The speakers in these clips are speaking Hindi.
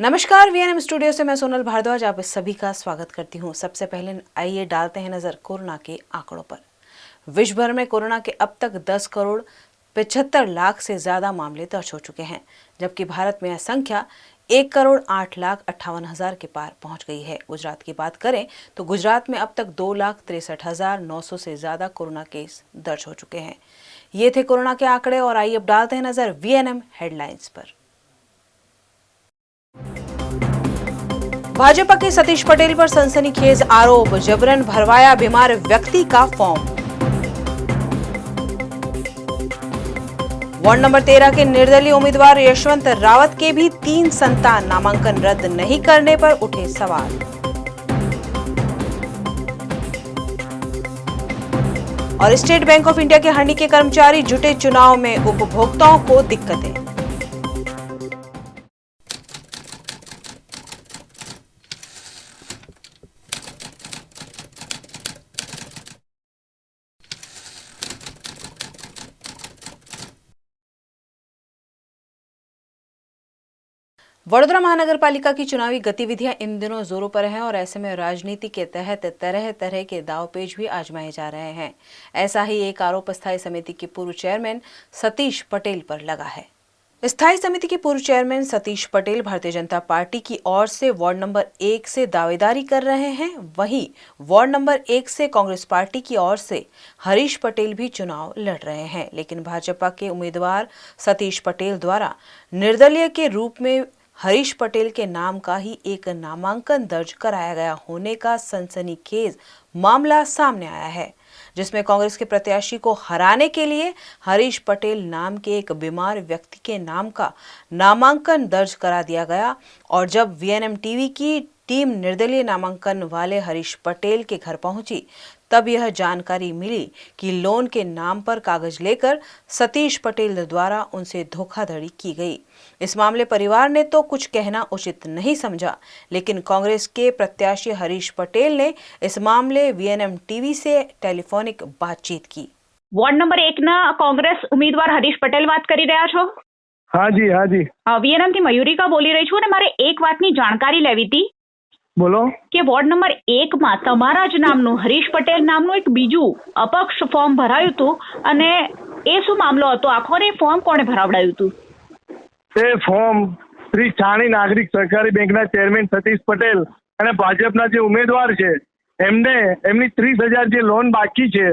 नमस्कार, वीएनएम स्टूडियो से मैं सोनल भारद्वाज आप सभी का स्वागत करती हूं। सबसे पहले आइए डालते हैं नजर कोरोना के आंकड़ों पर। विश्व भर में कोरोना के अब तक 10 करोड़ 75 लाख से ज्यादा मामले दर्ज हो चुके हैं, जबकि भारत में यह संख्या 1 करोड़ 8 लाख 58 हजार के पार पहुंच गई है। गुजरात की बात करें तो गुजरात में अब तक 2 लाख 63,900 से ज्यादा कोरोना केस दर्ज हो चुके हैं। ये थे कोरोना के आंकड़े और आइए अब डालते हैं नजर वीएनएम हेडलाइंस पर। भाजपा के सतीश पटेल पर सनसनीखेज आरोप, जबरन भरवाया बीमार व्यक्ति का फॉर्म। वार्ड नंबर 13 के निर्दलीय उम्मीदवार यशवंत रावत के भी 3 संतान, नामांकन रद्द नहीं करने पर उठे सवाल। और स्टेट बैंक ऑफ इंडिया के हंडी के कर्मचारी जुटे चुनाव में, उपभोक्ताओं को दिक्कतें। वडोदरा महानगर पालिका की चुनावी गतिविधियां इन दिनों जोरों पर हैं और ऐसे में राजनीति के तहत तरह तरह के दावपेच भी आजमाए जा रहे हैं। ऐसा ही एक आरोप स्थायी समिति के पूर्व चेयरमैन सतीश पटेल पर लगा है। स्थायी समिति के पूर्व चेयरमैन सतीश पटेल भारतीय जनता पार्टी की ओर से वार्ड नंबर 1 से दावेदारी कर रहे हैं, वहीं वार्ड नंबर 1 से कांग्रेस पार्टी की ओर से हरीश पटेल भी चुनाव लड़ रहे हैं। लेकिन भाजपा के उम्मीदवार सतीश पटेल द्वारा निर्दलीय के रूप में हरीश पटेल के नाम का ही एक नामांकन दर्ज कराया गया होने का सनसनीखेज मामला सामने आया है, जिसमें कांग्रेस के प्रत्याशी को हराने के लिए हरीश पटेल नाम के एक बीमार व्यक्ति के नाम का नामांकन दर्ज करा दिया गया। और जब वीएनएम टीवी की टीम निर्दलीय नामांकन वाले हरीश पटेल के घर पहुंची, तब यह जानकारी मिली कि लोन के नाम पर कागज लेकर सतीश पटेल द्वारा उनसे धोखाधड़ी की गई। इस मामले परिवार ने तो कुछ कहना उचित नहीं समझा, लेकिन कांग्रेस के प्रत्याशी हरीश पटेल ने इस मामले वीएनएम टीवी से टेलीफोनिक बातचीत की। वॉर्ड नंबर 1 ना कांग्रेस ઉમેદવાર હરીશ પટેલ વાત કરી રહ્યા છો? हाँ जी વીએનએમ થી મયુરિકા બોલી રહી છું અને મારે એક વાતની જાણકારી લેવી હતી। બોલો કે વોર્ડ નંબર 1 માં તમારા જ નામનું હરીશ પટેલ નામનું એક બીજું અપક્ષ ફોર્મ ભરાયું હતું અને એ શું મામલો હતો આખો ને ફોર્મ કોણે ભરાવડાયું હતું? એ ફોર્મ શ્રી છાણી નાગરિક સહકારી બેંકના ચેરમેન સતીશ પટેલ અને ભાજપના જે ઉમેદવાર છે એમને એમની 30,000 જે લોન બાકી છે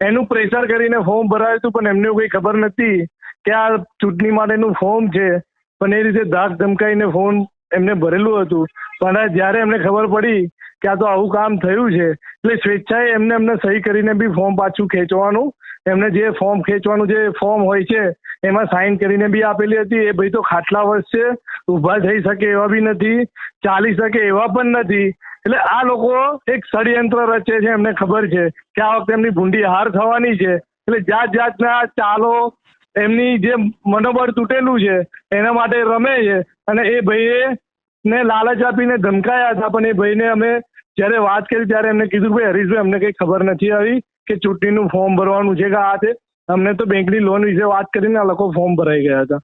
એનું પ્રેશર કરીને ફોર્મ ભરાયું હતું, પણ એમને કોઈ ખબર નથી કે આ ચૂંટણી માટેનું ફોર્મ છે, પણ એ રીતે ધાક ધમકાઈને ફોર્મ એમને ભરેલું હતું। પણ જ્યારે એમને ખબર પડી કે આ તો આવું કામ થયું છે એટલે સ્વેચ્છાએ એમને સહી કરીને બી ફોર્મ પાછું ખેંચવાનું, એમને જે ફોર્મ ખેંચવાનું જે ફોર્મ હોય છે એમાં સાઇન કરીને બી આપેલી હતી। એ ભાઈ તો ખાટલા વર્ષ છે, ઊભા થઈ શકે એવા બી નથી, ચાલી શકે એવા પણ નથી। એટલે આ લોકો એક ષડયંત્ર રચે છે, એમને ખબર છે કે આ વખતે એમની ભૂંડી હાર થવાની છે, એટલે જાત જાતના ચાલો એમની જે મનોબળ તૂટેલું છે એના માટે રમે છે। અને એ ભાઈએ ને લાલચ આપીને ધમકાયા હતા, પણ એ ભાઈને અમે જ્યારે વાત કરી ત્યારે એમને કીધું ભાઈ હરીશભાઈ અમને કંઈ ખબર નથી આવી કે ચૂંટણીનું ફોર્મ ભરવાનું છે કે આ છે, અમને તો બેંકની લોન વિશે વાત કરીને આ લોકો ફોર્મ ભરાઈ ગયા હતા।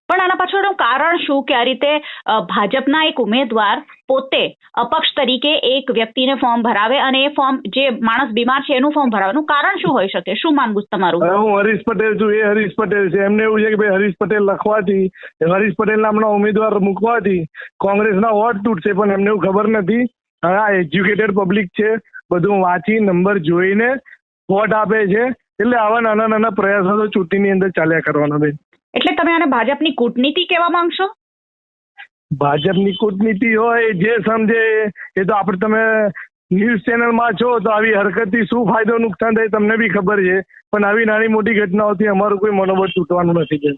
પણ આના પાછળનું કારણ શું કે આ રીતે ભાજપના એક ઉમેદવાર પોતે અપક્ષ તરીકે એક વ્યક્તિને ફોર્મ ભરાવે અને એ ફોર્મ જે માણસ બીમાર છે એનું ફોર્મ ભરાવાનું કારણ શું હોઈ શકે? શું માનવું તમારું? હું હરીશ પટેલ છું, એ હરીશ પટેલ છે, એમને એવું છે કે ભાઈ હરીશ પટેલ લખવાથી, હરીશ પટેલ નામના ઉમેદવાર મૂકવાથી કોંગ્રેસના વોટ તૂટશે, પણ એમને એવું ખબર નથી। આ એજ્યુકેટેડ પબ્લિક છે, બધું વાંચી નંબર જોઈને વોટ આપે છે, એટલે આવા નાના નાના પ્રયાસો તો ચૂંટણીની અંદર ચાલ્યા કરવાના બેન। એટલે તમે આને ભાજપની કૂટનીતિ કહેવા માંગશો? ભાજપની કૂટનીતિ હોય જે સમજે એ તો આપણે તમે ન્યૂઝ ચેનલમાં છો તો આવી હરકતથી શું ફાયદો નુકસાન થાય તમને બી ખબર છે, પણ આવી નાની મોટી ઘટનાઓથી અમારું કોઈ મનોબળ તૂટવાનું નથી બેન।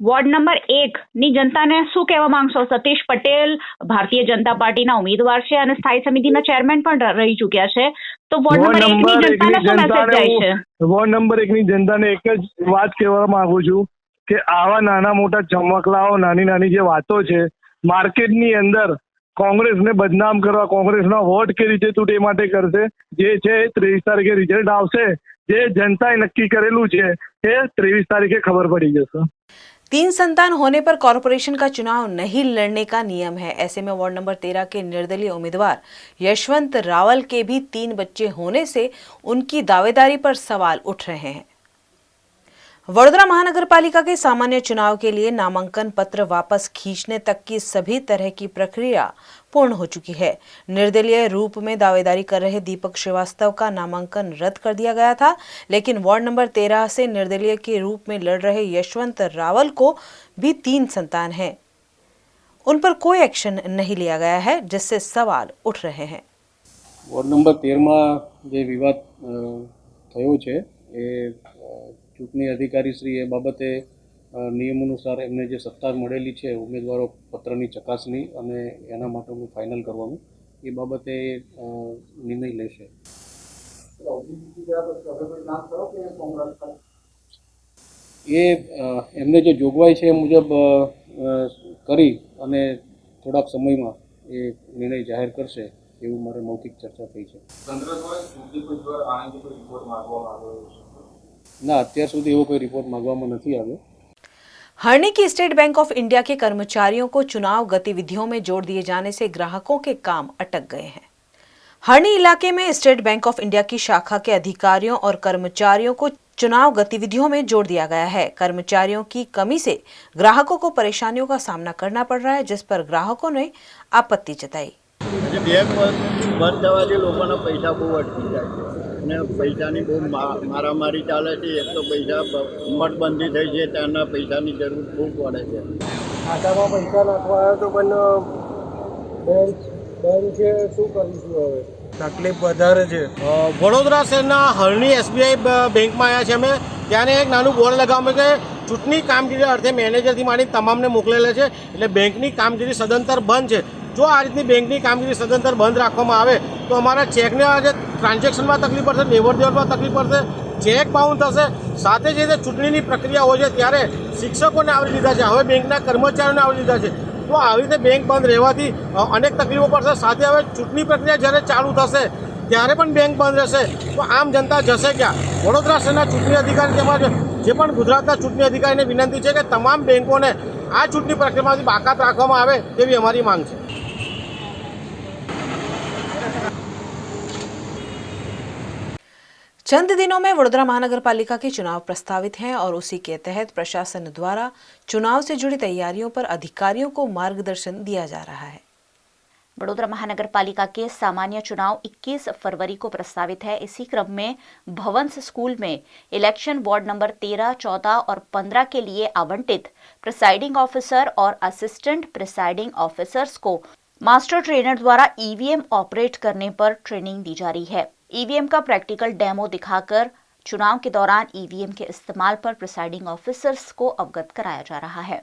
વોર્ડ નંબર 1 ની જનતાને શું કહેવા માંગશો? સતીશ પટેલ ભારતીય જનતા પાર્ટીના ઉમેદવાર છે અને સ્થાયી સમિતિના ચેરમેન પણ રહી ચૂક્યા છે, તો વોર્ડ નંબર 1 ની જનતાને શું મેસેજ જાય છે? વોર્ડ નંબર 1 ની જનતાને એક જ વાત કહેવા માંગુ છું કે આવા નાના મોટા ચમકલાઓ, નાની નાની જે વાતો છે માર્કેટની અંદર કોંગ્રેસને બદનામ કરવા, કોંગ્રેસના વોટ કે રીતે તૂટે એ માટે કરશે। જે છે 23 તારીખે રિઝલ્ટ આવશે, જે જનતાએ નક્કી કરેલું છે એ 23 તારીખે ખબર પડી જશે। तीन संतान होने पर कॉरपोरेशन का चुनाव नहीं लड़ने का नियम है। ऐसे में वार्ड नंबर 13 के निर्दलीय उम्मीदवार यशवंत रावल के भी 3 बच्चे होने से उनकी दावेदारी पर सवाल उठ रहे हैं। वडोदरा महानगर पालिका के सामान्य चुनाव के लिए नामांकन पत्र वापस खींचने तक की सभी तरह की प्रक्रिया पूर्ण हो चुकी है। निर्दलीय रूप में दावेदारी कर रहे दीपक श्रीवास्तव का नामांकन रद्द कर दिया गया था, लेकिन वार्ड नंबर 13 से निर्दलीय के रूप में लड़ रहे यशवंत रावल को भी 3 संतान हैं। उन पर कोई एक्शन नहीं लिया गया है, जिससे सवाल उठ रहे हैं। वोर्ड नंबर 13 में जे विवाद थयो छे ए चूंटणी अधिकारी श्री ए बाबते नियमानुसार एमने जे सत्ता मळेली छे उमेदवारो पत्रनी चकासणी अने एना माटेનું फाइनल करवानुं ए बाबते निर्णय लेशे। ए एमने जे जोगवाई छे मुजब करी अने थोड़ाक समयमां ए निर्णय जाहेर करशे एवं मारे मौखिक चर्चा थई छे। ना અત્યાર સુધી એવો કોઈ રિપોર્ટ માંગવામાં નથી આવ્યો। हरणी की स्टेट बैंक ऑफ इंडिया के कर्मचारियों को चुनाव गतिविधियों में जोड़ दिए जाने से ग्राहकों के काम अटक गए हैं। हरणी इलाके में स्टेट बैंक ऑफ इंडिया की शाखा के अधिकारियों और कर्मचारियों को चुनाव गतिविधियों में जोड़ दिया गया है। कर्मचारियों की कमी से ग्राहकों को परेशानियों का सामना करना पड़ रहा है, जिस पर ग्राहकों ने आपत्ति जताई। बैंक बंद થવાથી લોકોના પૈસા બહુ અટકી જાય છે અને પૈસાની બહુ મારામારી ચાલે છે। એક તો પૈસા નોટબંધી થઈ છે ત્યાંના પૈસાની જરૂર ખૂબ પડે છે। ખાતામાં પૈસા નાખવા આવ્યો તો પણ બેંક છે, શું કરીશું હવે? તકલીફ વધારે છે। વડોદરા શહેરના હરણી એસબીઆઈ બેંકમાં આવ્યા છે અમે। ત્યારે એક નાનું બોર્ડ લગાવવામાં કે ચૂંટણી કામગીરી અર્થે મેનેજરથી માંડી તમામને મોકલેલા છે, એટલે બેંકની કામગીરી સદંતર બંધ છે। જો આ રીતની બેંકની કામગીરી સદંતર બંધ રાખવામાં આવે તો અમારા ચેકને આજે ટ્રાન્ઝેક્શનમાં તકલીફ પડશે, લેવડ દેવડમાં તકલીફ પડશે, ચેક બાઉન્સ થશે। સાથે જ ચૂંટણીની પ્રક્રિયા હોય છે ત્યારે શિક્ષકોને આવરી લીધા છે, હવે બેંકના કર્મચારીઓને આવરી લીધા છે। તો આવી રીતે બેંક બંધ રહેવાથી અનેક તકલીફો પડશે। સાથે હવે ચૂંટણી પ્રક્રિયા જ્યારે ચાલુ થશે ત્યારે પણ બેંક બંધ રહેશે તો આમ જનતા જશે ક્યાં? વડોદરા શહેરના ચૂંટણી અધિકારી તેમજ જે પણ ગુજરાતના ચૂંટણી અધિકારીને વિનંતી છે કે તમામ બેંકોને આ ચૂંટણી પ્રક્રિયામાંથી બાકાત રાખવામાં આવે તેવી અમારી માંગ છે। चंद दिनों में वडोदरा महानगर पालिका के चुनाव प्रस्तावित हैं और उसी के तहत प्रशासन द्वारा चुनाव से जुड़ी तैयारियों पर अधिकारियों को मार्गदर्शन दिया जा रहा है। वडोदरा महानगर पालिका के सामान्य चुनाव 21 फरवरी को प्रस्तावित है। इसी क्रम में भवंस स्कूल में इलेक्शन वार्ड नंबर 13, 14 और 15 के लिए आवंटित प्रिसाइडिंग ऑफिसर और असिस्टेंट प्रिसाइडिंग ऑफिसर्स को मास्टर ट्रेनर द्वारा ईवीएम ऑपरेट करने पर ट्रेनिंग दी जा रही है। ईवीएम का प्रैक्टिकल डेमो दिखाकर चुनाव के दौरान ईवीएम के इस्तेमाल पर प्रिसाइडिंग ऑफिसर्स को अवगत कराया जा रहा है।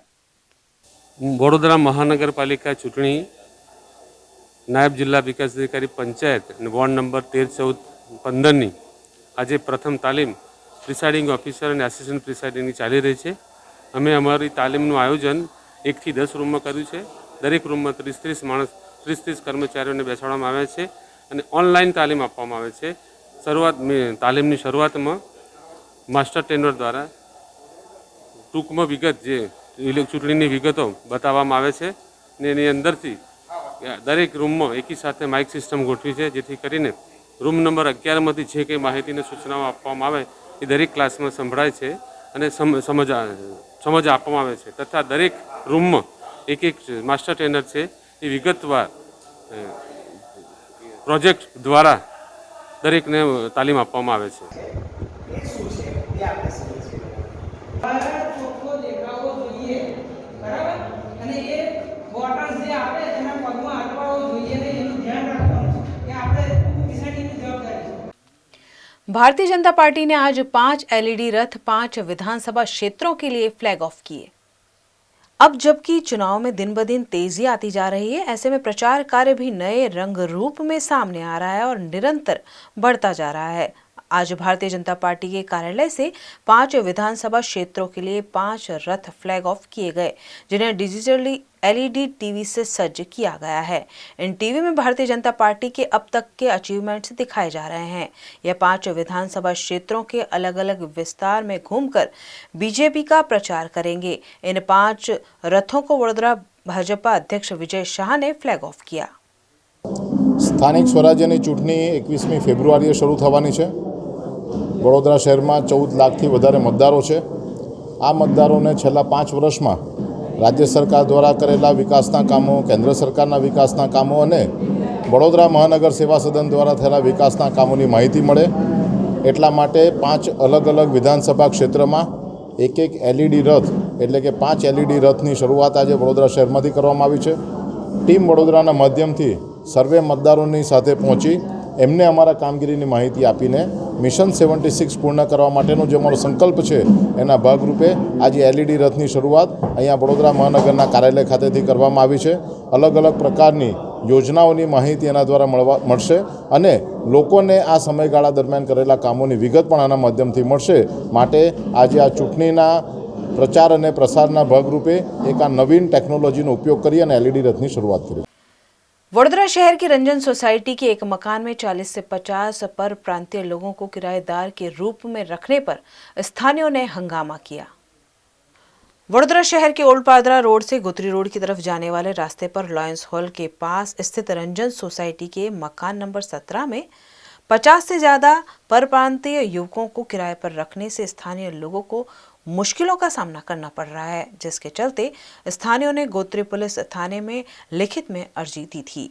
वडोदरा महानगर पालिका चूंटणी नायब जिला विकास अधिकारी पंचायत वार्ड नंबर 13, 14, 15 आज प्रथम तालीम प्रिसाइडिंग ऑफिसर और असिस्टंट प्रिसाइडिंग चाली रही है। अमे अमारी तालीमનું આયોજન 1 થી 10 રૂમમાં કર્યું છે। દરેક રૂમમાં 30 માણસ 30 કર્મચારીઓને બેસાડવામાં આવ્યા છે અને ઓનલાઈન તાલીમ આપવામાં આવે છે। તાલીમની શરૂઆતમાં માસ્ટર ટ્રેનર દ્વારા ટૂંકમાં વિગત જે ચૂંટણીની વિગતો બતાવવામાં આવે છે ને એની અંદરથી દરેક રૂમમાં એકી સાથે માઇક સિસ્ટમ ગોઠવી છે, જેથી કરીને રૂમ નંબર 11માંથી જે કંઈ માહિતીને સૂચનાઓ આપવામાં આવે એ દરેક ક્લાસમાં સંભળાય છે અને સમજ આપવામાં આવે છે તથા દરેક રૂમમાં એક માસ્ટર ટ્રેનર છે એ વિગતવાર પ્રોજેક્ટ દ્વારા દરેકને તાલીમ આપવામાં આવે છે। भारतीय जनता पार्टी ने आज 5 एलईडी रथ 5 विधानसभा क्षेत्रों के लिए फ्लैग ऑफ किए। अब जबकि चुनाव में दिन ब दिन तेजी आती जा रही है, ऐसे में प्रचार कार्य भी नए रंग रूप में सामने आ रहा है और निरंतर बढ़ता जा रहा है। आज भारतीय जनता पार्टी के कार्यालय से 5 विधानसभा क्षेत्रों के लिए 5 रथ फ्लैग ऑफ किए गए, जिन्हें डिजिटली LED टीवी से सज्ज किया गया है। इन टीवी में भारतीय जनता पार्टी के अब तक के अचीवमेंट्स दिखाए जा रहे हैं। यह 5 विधानसभा क्षेत्रों के अलग अलग विस्तार में घूमकर बीजेपी का प्रचार करेंगे। इन 5 रथों को वडोदरा भाजपा अध्यक्ष विजय शाह ने फ्लैग ऑफ किया। સ્થાનિક સ્વરાજ્યની ચૂંટણી 21મી ફેબ્રુઆરીએ શરૂ થવાની છે। વડોદરા શહેરમાં 14 લાખથી વધારે મતદારો છે। આ મતદારોને છેલ્લા 5 વર્ષમાં રાજ્ય સરકાર દ્વારા કરેલા વિકાસના કામો, કેન્દ્ર સરકારના વિકાસના કામો અને વડોદરા મહાનગર સેવા સદન દ્વારા થયેલા વિકાસના કામોની માહિતી મળે એટલા માટે 5 અલગ અલગ વિધાનસભા ક્ષેત્રમાં એક LED રથ એટલે કે 5 LED રથની શરૂઆત આજે વડોદરા શહેરમાંથી કરવામાં આવી છે। ટીમ વડોદરાના માધ્યમથી સર્વે મતદારોની સાથે પહોંચી એમને અમારા કામગીરીની માહિતી આપીને મિશન 76 પૂર્ણ કરવા માટેનો જે અમારો સંકલ્પ છે એના ભાગરૂપે આજે LED રથની શરૂઆત અહીંયા વડોદરા મહાનગરના કાર્યાલય ખાતેથી કરવામાં આવી છે। અલગ અલગ પ્રકારની યોજનાઓની માહિતી એના દ્વારા મળશે અને લોકોને આ સમયગાળા દરમિયાન કરેલા કામોની વિગત પણ આના માધ્યમથી મળશે। માટે આજે આ ચૂંટણીના પ્રચાર અને પ્રસારના ભાગરૂપે એક આ નવીન ટેકનોલોજીનો ઉપયોગ કરી અને LED રથની શરૂઆત કરી। वडोदरा शहर की रंजन सोसाइटी के एक मकान में 40 से 50 पर प्रांतीय लोगों को किराएदार के रूप में रखने पर स्थानियों ने हंगामा किया। वडोदरा शहर के ओल्ड पादरा रोड से गुत्री रोड की तरफ जाने वाले रास्ते पर लॉयंस हॉल के पास स्थित रंजन सोसाइटी के मकान नंबर 17 में 50 से ज़्यादा परप्रांतीय युवकों को किराए पर रखने से स्थानीय लोगों को मुश्किलों का सामना करना पड़ रहा है, जिसके चलते स्थानियों ने गोत्री पुलिस थाने में लिखित में अर्जी दी थी।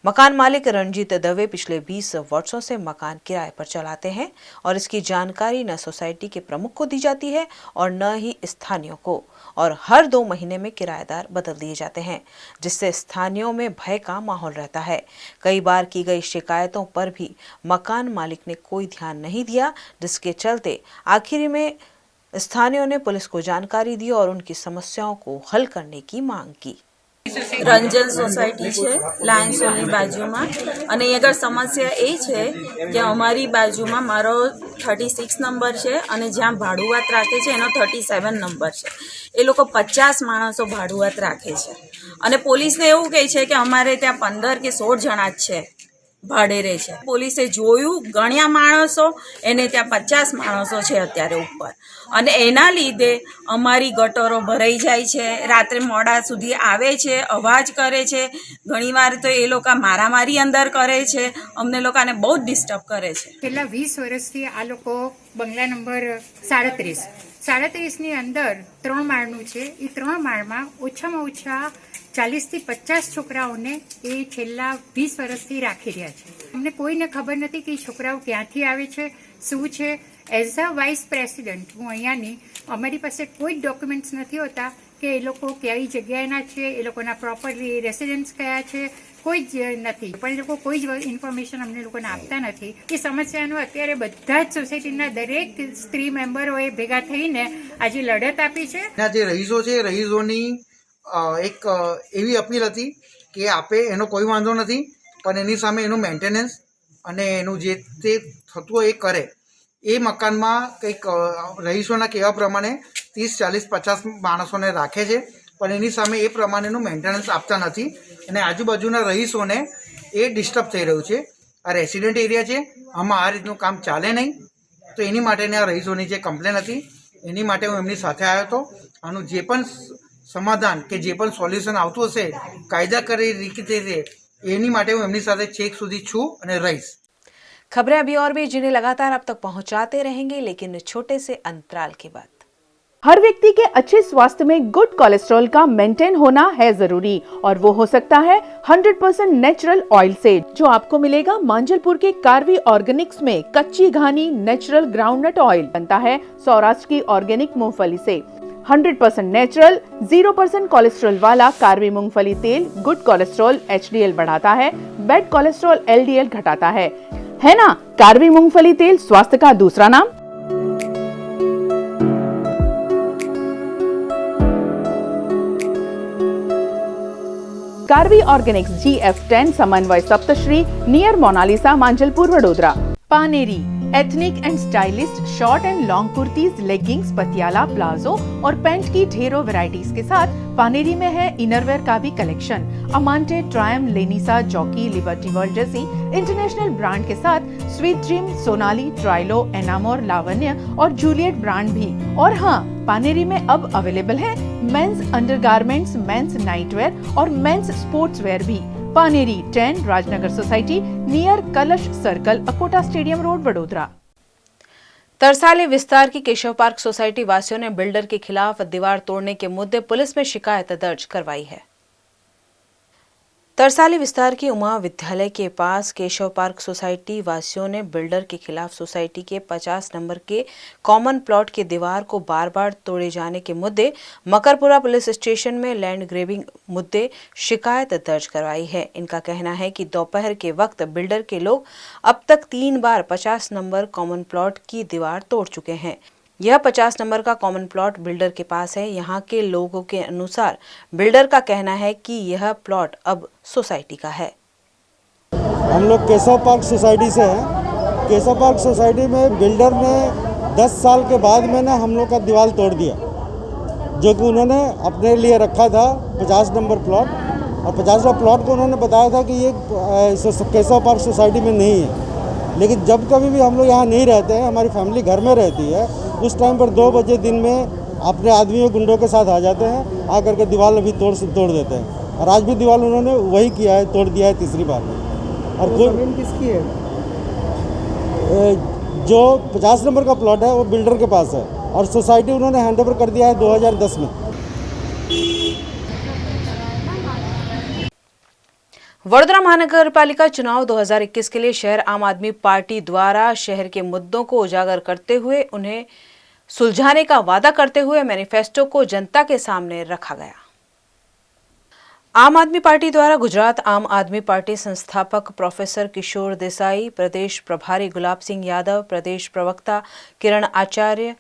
मकान मालिक रणजीत दवे पिछले 20 वर्षों से मकान किराए पर चलाते हैं और इसकी जानकारी न सोसाइटी के प्रमुख को दी जाती है और न ही स्थानियों को, और हर 2 महीने में किराएदार बदल दिए जाते हैं, जिससे स्थानियों में भय का माहौल रहता है। कई बार की गई शिकायतों पर भी मकान मालिक ने कोई ध्यान नहीं दिया, जिसके चलते आखिर में स्थानियों ने पुलिस को जानकारी दी और उनकी समस्याओं को हल करने की मांग की। રંજન સોસાયટી છે લાયન્સ હોલની બાજુમાં, અને આગળ સમસ્યા એ છે કે અમારી બાજુમાં મારો 36 નંબર છે અને જ્યાં ભાડુઆત રાખે છે એનો 37 નંબર છે। એ લોકો 50 માણસો ભાડુઆત રાખે છે અને પોલીસને એવું કહે છે કે અમારે ત્યાં 15 કે 16 જણા જ છે ભાડે રહે છે। પોલીસે જોયું, ગણ્યા માણસો, એને ત્યાં 50 માણસો છે અત્યારે ઉપર, અને એના લીધે અમારી ગટરો ભરાઈ જાય છે, રાત્રે મોડા સુધી આવે છે, અવાજ કરે છે, ઘણીવાર તો એ લોકો મારામારી અંદર કરે છે, અમને લોકોને બહુ જ ડિસ્ટર્બ કરે છે। છેલ્લા 20 વર્ષથી આ લોકો બંગલા નંબર 37ની અંદર 3 માળનું છે। એ 3 માળમાં ઓછામાં ઓછા 40 થી 50 છોકરાઓને એ છેલ્લા 20 વર્ષથી રાખી રહ્યા છે। અમને કોઈને ખબર નથી કે છોકરાઓ ક્યાંથી આવે છે, શું છે। એઝ અ વાઇસ પ્રેસિડેન્ટ હું અહીંયાની, અમારી પાસે કોઈ ડોક્યુમેન્ટ્સ નથી હોતા કે એ લોકો કઈ જગ્યાએના છે, એ લોકોના પ્રોપરલી રેસિડેન્સ કયા છે, કોઈ જ નથી, પણ એ લોકો કોઈ જ ઇન્ફોર્મેશન અમને લોકોને આપતા નથી। એ સમસ્યાનો અત્યારે બધા જ સોસાયટીના દરેક સ્ત્રી મેમ્બરોએ ભેગા થઈને આજે લડત આપી છે। જે રહીશો છે, રહીશોની એક એવી અપીલ હતી કે આપે એનો કોઈ વાંધો નથી, પણ એની સામે એનું મેન્ટેનન્સ અને એનું જે તે થતું હોય એ કરે। એ મકાનમાં કંઈક રહીશોના કહેવા પ્રમાણે 30, 40, 50 માણસોને રાખે છે, પણ એની સામે એ પ્રમાણેનું મેન્ટેનન્સ આપતા નથી અને આજુબાજુના રહીશોને એ ડિસ્ટર્બ થઈ રહ્યું છે। આ રેસિડેન્ટ એરિયા છે, આમાં આ રીતનું કામ ચાલે નહીં, તો એની માટેની આ રહીશોની જે કમ્પ્લેન હતી એની માટે હું એમની સાથે આવ્યો હતો। આનું જે પણ સમાધાન કે જે પણ સોલ્યુશન આવતું હશે કાયદાકીય રીતે, એની માટે હું એમની સાથે છેક સુધી છું અને રહીશ। खबरें अभी और भी जिन्हें लगातार आप तक पहुंचाते रहेंगे, लेकिन छोटे से अंतराल के बाद। हर व्यक्ति के अच्छे स्वास्थ्य में गुड कोलेस्ट्रॉल का मेंटेन होना है जरूरी, और वो हो सकता है 100% नेचुरल ऑयल से, जो आपको मिलेगा मांजलपुर के कार्वी ऑर्गेनिक्स में। कच्ची घानी नेचुरल ग्राउंडनट ऑयल बनता है सौराष्ट्र की ऑर्गेनिक मूंगफली से। 100% नेचुरल 0% कोलेस्ट्रॉल वाला कार्वी मूंगफली तेल गुड कोलेस्ट्रॉल HDL बढ़ाता है, बैड कोलेस्ट्रॉल LDL घटाता है ना। कार्वी मूंगफली तेल स्वास्थ्य का दूसरा नाम। Karvy organics GF10 Samanvay Saptashree near Monalisa Manjalpur Vadodara. Paneri ethnic and stylist short and long kurtis, leggings, Patiala, palazzo और पैंट की ढेरों वैरायटीज के साथ पानेरी में है इनरवेयर का भी कलेक्शन। अमांटे, ट्रायम, लेनिसा, जॉकी, लिबर्टी वर्ल्ड जैसी इंटरनेशनल ब्रांड के साथ स्वीट ड्रीम, सोनाली, ट्राइलो, एनामोर, लावण्य और जूलियट ब्रांड भी। और हाँ, पानेरी में अब अवेलेबल है मेंस अंडरगारमेंट्स, मेंस नाइटवेयर और मेंस स्पोर्ट्सवेयर भी। पानेरी 10 राजनगर सोसाइटी नियर कलश circle, Akota stadium road, Vadodara. Tarsali विस्तार की केशव पार्क सोसाइटी वासियों ने बिल्डर के खिलाफ दीवार तोड़ने के मुद्दे पुलिस में शिकायत दर्ज करवाई है। तरसाली विस्तार की उमा विद्यालय के पास केशव पार्क सोसाइटी वासियों ने बिल्डर के खिलाफ सोसाइटी के 50 नंबर के कॉमन प्लॉट की दीवार को बार बार तोड़े जाने के मुद्दे मकरपुरा पुलिस स्टेशन में लैंड ग्रेबिंग मुद्दे शिकायत दर्ज करवाई है। इनका कहना है कि दोपहर के वक्त बिल्डर के लोग अब तक 3 बार 50 नंबर कॉमन प्लॉट की दीवार तोड़ चुके हैं। यह 50 नंबर का कॉमन प्लॉट बिल्डर के पास है। यहाँ के लोगों के अनुसार बिल्डर का कहना है कि यह प्लॉट अब सोसाइटी का है। हम लोग केशव पार्क सोसाइटी से हैं। केशव पार्क सोसाइटी में बिल्डर ने 10 साल के बाद में ना हम लोग का दीवार तोड़ दिया, जो कि उन्होंने अपने लिए रखा था 50 नंबर प्लॉट, और 50 नंबर प्लॉट को उन्होंने बताया था कि ये केशव पार्क सोसाइटी में नहीं है। लेकिन जब कभी भी हम लोग यहाँ नहीं रहते हैं, हमारी फैमिली घर में रहती है, उस टाइम पर 2 बजे दिन में अपने आदमियों गुंडों के साथ आ जाते हैं, आकर के दीवार अभी तोड़ देते हैं। और आज भी दीवार उन्होंने वही किया है, तोड़ दिया है तीसरी बार में। और जमीन किसकी है? जो 50 नंबर का प्लॉट है वो बिल्डर के पास है, और सोसाइटी उन्होंने हैंडओवर कर दिया है 2010 में। वडोदरा महानगर पालिका चुनाव 2021 के लिए शहर आम आदमी पार्टी द्वारा शहर के मुद्दों को उजागर करते हुए उन्हें सुलझाने का वादा करते हुए मैनिफेस्टो को जनता के सामने रखा गया। आम आदमी पार्टी द्वारा गुजरात आम आदमी पार्टी संस्थापक प्रोफेसर किशोर देसाई, प्रदेश प्रभारी गुलाब सिंह यादव, प्रदेश प्रवक्ता किरण आचार्य,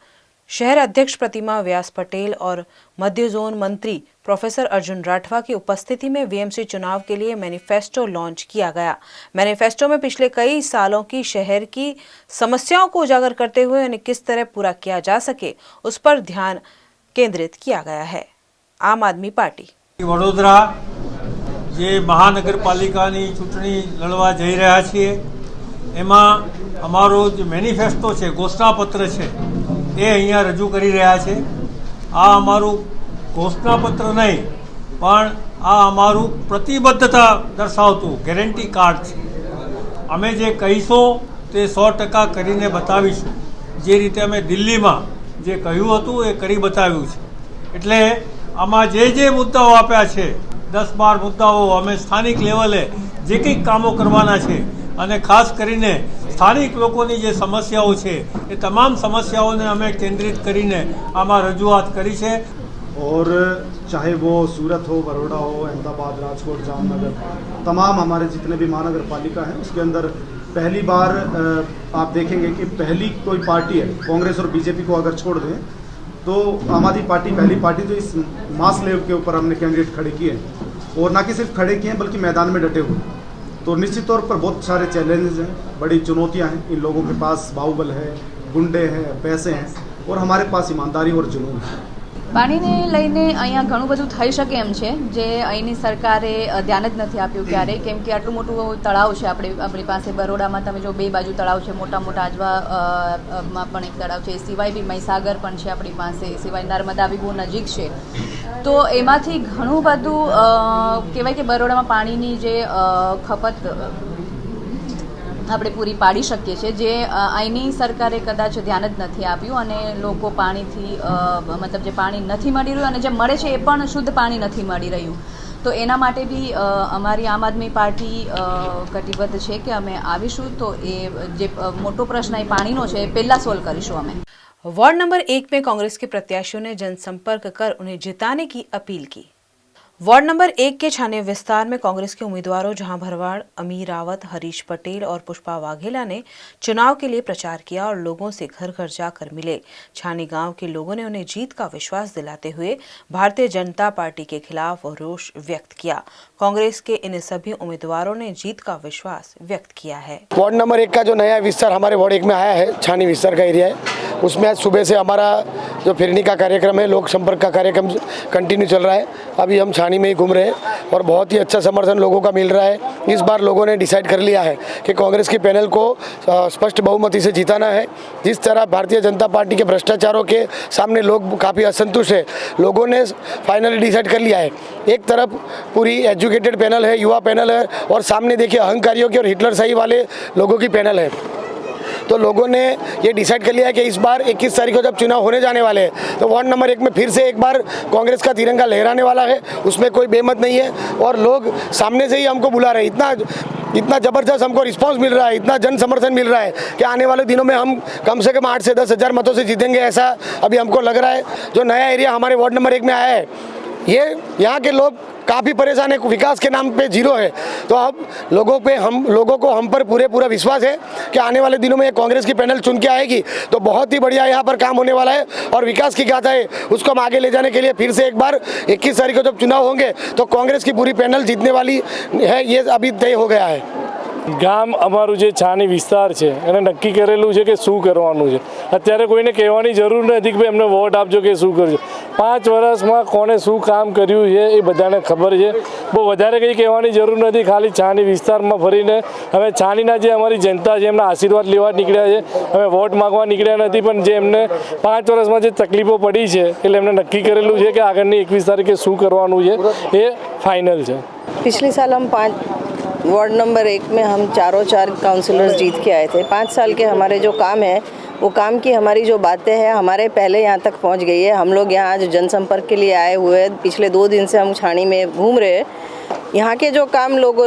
शहर अध्यक्ष प्रतिमा व्यास पटेल और मध्य जोन मंत्री प्रोफेसर अर्जुन राठवा की उपस्थिति में वीएमसी चुनाव के लिए मैनिफेस्टो लॉन्च किया गया। मैनिफेस्टो में पिछले कई सालों की शहर की समस्याओं को उजागर करते हुए उन्हें किस तरह पूरा किया जा सके उस पर ध्यान केंद्रित किया गया है। आम आदमी पार्टी वडोदरा જે મહાનગરપાલિકાની ચૂંટણી લડવા જઈ રહ્યા છીએ એમાં અમારો જે મેનિફેસ્ટો છે, ઘોષણાપત્ર છે, એ અહીંયા રજૂ કરી રહ્યા છે। આ અમારું ઘોષણાપત્ર નહીં પણ આ અમારું પ્રતિબદ્ધતા દર્શાવતું ગેરંટી કાર્ડ છે। અમે જે કહીશું તે 100% કરીને બતાવીશું। જે રીતે અમે દિલ્હીમાં જે કહ્યું હતું એ કરી બતાવ્યું છે। એટલે આમાં જે મુદ્દાઓ આપ્યા છે 10-12 મુદ્દાઓ અમે સ્થાનિક લેવલે જે કંઈક કામો કરવાના છે અને ખાસ કરીને સ્થાનિક લોકોની જે સમસ્યાઓ છે એ તમામ સમસ્યાઓને અમે કેન્દ્રિત કરીને આમાં રજૂઆત કરી છે। और चाहे वो सूरत हो, बड़ौदा हो, अहमदाबाद, राजकोट, जामनगर, तमाम हमारे जितने भी महानगर पालिका हैं उसके अंदर पहली बार आप देखेंगे कि पहली कोई पार्टी है, कांग्रेस और बीजेपी को अगर छोड़ दें तो आम आदमी पार्टी पहली पार्टी जो इस मास लेवल के ऊपर हमने कैंडिडेट खड़े किए हैं, और ना कि सिर्फ खड़े किए हैं बल्कि मैदान में डटे हुए। तो निश्चित तौर पर बहुत सारे चैलेंजेस हैं, बड़ी चुनौतियां हैं। इन लोगों के पास बाहुबल है, गुंडे हैं, पैसे हैं, और हमारे पास ईमानदारी और जुनून है। પાણીને લઈને અહીંયા ઘણું બધું થઈ શકે એમ છે, જે અહીંની સરકારે ધ્યાન જ નથી આપ્યું ક્યારેય, કેમ કે આટલું મોટું તળાવ છે આપણી પાસે બરોડામાં। તમે જો 2 બાજુ તળાવ છે, મોટા આજવામાં પણ એક તળાવ છે, એ સિવાય બી મહીસાગર પણ છે આપણી પાસે, એ સિવાય નર્મદા બી બહુ નજીક છે। તો એમાંથી ઘણું બધું કહેવાય કે બરોડામાં પાણીની જે ખપત આપણે પૂરી પાડી શકીએ છીએ, જે અહીંની સરકારે કદાચ ધ્યાન જ નથી આપ્યું, અને લોકો પાણીથી મતલબ જે પાણી નથી મળી રહ્યું અને જે મળે છે એ પણ શુદ્ધ પાણી નથી મળી રહ્યું। તો એના માટે બી અમારી આમ આદમી પાર્ટી કટિબદ્ધ છે કે અમે આવીશું, તો એ જે મોટો પ્રશ્ન એ પાણીનો છે એ પહેલાં સોલ્વ કરીશું અમે। वार्ड नंबर 1 में कांग्रेस के प्रत्याशियों ने जनसंपर्क कर उन्हें जिताने की अपील की। वार्ड नंबर 1 के छाने विस्तार में कांग्रेस के उम्मीदवारों जहां भरवाड़, अमीर रावत, हरीश पटेल और पुष्पा वाघेला ने चुनाव के लिए प्रचार किया और लोगों से घर घर जाकर मिले। छानी गांव के लोगों ने उन्हें जीत का विश्वास दिलाते हुए भारतीय जनता पार्टी के खिलाफ रोष व्यक्त किया। कांग्रेस के इन सभी उम्मीदवारों ने जीत का विश्वास व्यक्त किया है। वार्ड नंबर 1 का जो नया विस्तार हमारे वार्ड 1 में आया है, छानी विस्तार का एरिया है, उसमें आज सुबह से हमारा जो फिरनी का कार्यक्रम है, लोक संपर्क का कार्यक्रम कंटिन्यू चल रहा है। अभी हम छानी में ही घूम रहे हैं और बहुत ही अच्छा समर्थन लोगों का मिल रहा है। इस बार लोगों ने डिसाइड कर लिया है कि कांग्रेस की पैनल को स्पष्ट बहुमति से जिताना है। जिस तरह भारतीय जनता पार्टी के भ्रष्टाचारों के सामने लोग काफ़ी असंतुष्ट है, लोगों ने फाइनली डिसाइड कर लिया है। एक तरफ पूरी एजुकेटेड पैनल है, युवा पैनल है, और सामने देखिए अहंकारियों की और हिटलरशाही वाले लोगों की पैनल है। तो लोगों ने ये डिसाइड कर लिया है कि इस बार 21 तारीख को जब चुनाव होने जाने वाले हैं तो वार्ड नंबर 1 में फिर से एक बार कांग्रेस का तिरंगा लहराने वाला है, उसमें कोई बेमत नहीं है। और लोग सामने से ही हमको बुला रहे हैं, इतना ज़बरदस्त हमको रिस्पांस मिल रहा है, इतना जन समर्थन मिल रहा है कि आने वाले दिनों में हम कम से कम 8 से 10 हज़ार मतों से जीतेंगे, ऐसा अभी हमको लग रहा है। जो नया एरिया हमारे वार्ड नंबर 1 में आया है, ये यहाँ के लोग काफ़ी परेशान है, विकास के नाम पे जीरो है। तो अब लोगों को हम पर पूरा विश्वास है कि आने वाले दिनों में कांग्रेस की पैनल चुन के आएगी तो बहुत ही बढ़िया यहाँ पर काम होने वाला है। और विकास की गाथा है, उसको हम आगे ले जाने के लिए फिर से एक बार 21 तारीख को जब चुनाव होंगे तो कांग्रेस की पूरी पैनल जीतने वाली है, ये अभी तय हो गया है। ગામ અમારું જે છાની વિસ્તાર છે એને નક્કી કરેલું છે કે શું કરવાનું છે। અત્યારે કોઈને કહેવાની જરૂર નથી કે ભાઈ અમને વોટ આપજો કે શું કરજો। 5 વર્ષમાં કોણે શું કામ કર્યું છે એ બધાને ખબર છે, બહુ વધારે કંઈ કહેવાની જરૂર નથી। ખાલી છાની વિસ્તારમાં ફરીને અમે છાનીના જે અમારી જનતા છે એમના આશીર્વાદ લેવા નીકળ્યા છે, અમે વોટ માગવા નીકળ્યા નથી। પણ જે એમને 5 વર્ષમાં જે તકલીફો પડી છે એટલે એમને નક્કી કરેલું છે કે આગળની 21 તારીખે શું કરવાનું છે એ ફાઇનલ છે। पिछले साल हम वार्ड नंबर 1 में हम चार काउंसलर्स जीत के आए थे। 5 साल के हमारे जो काम है, वो काम की हमारी जो बातें हैं हमारे पहले यहाँ तक पहुँच गई है। हम लोग यहाँ जो जनसंपर्क के लिए आए हुए हैं, पिछले 2 दिन से हम छानी में घूम रहे हैं। यहाँ के जो काम लोग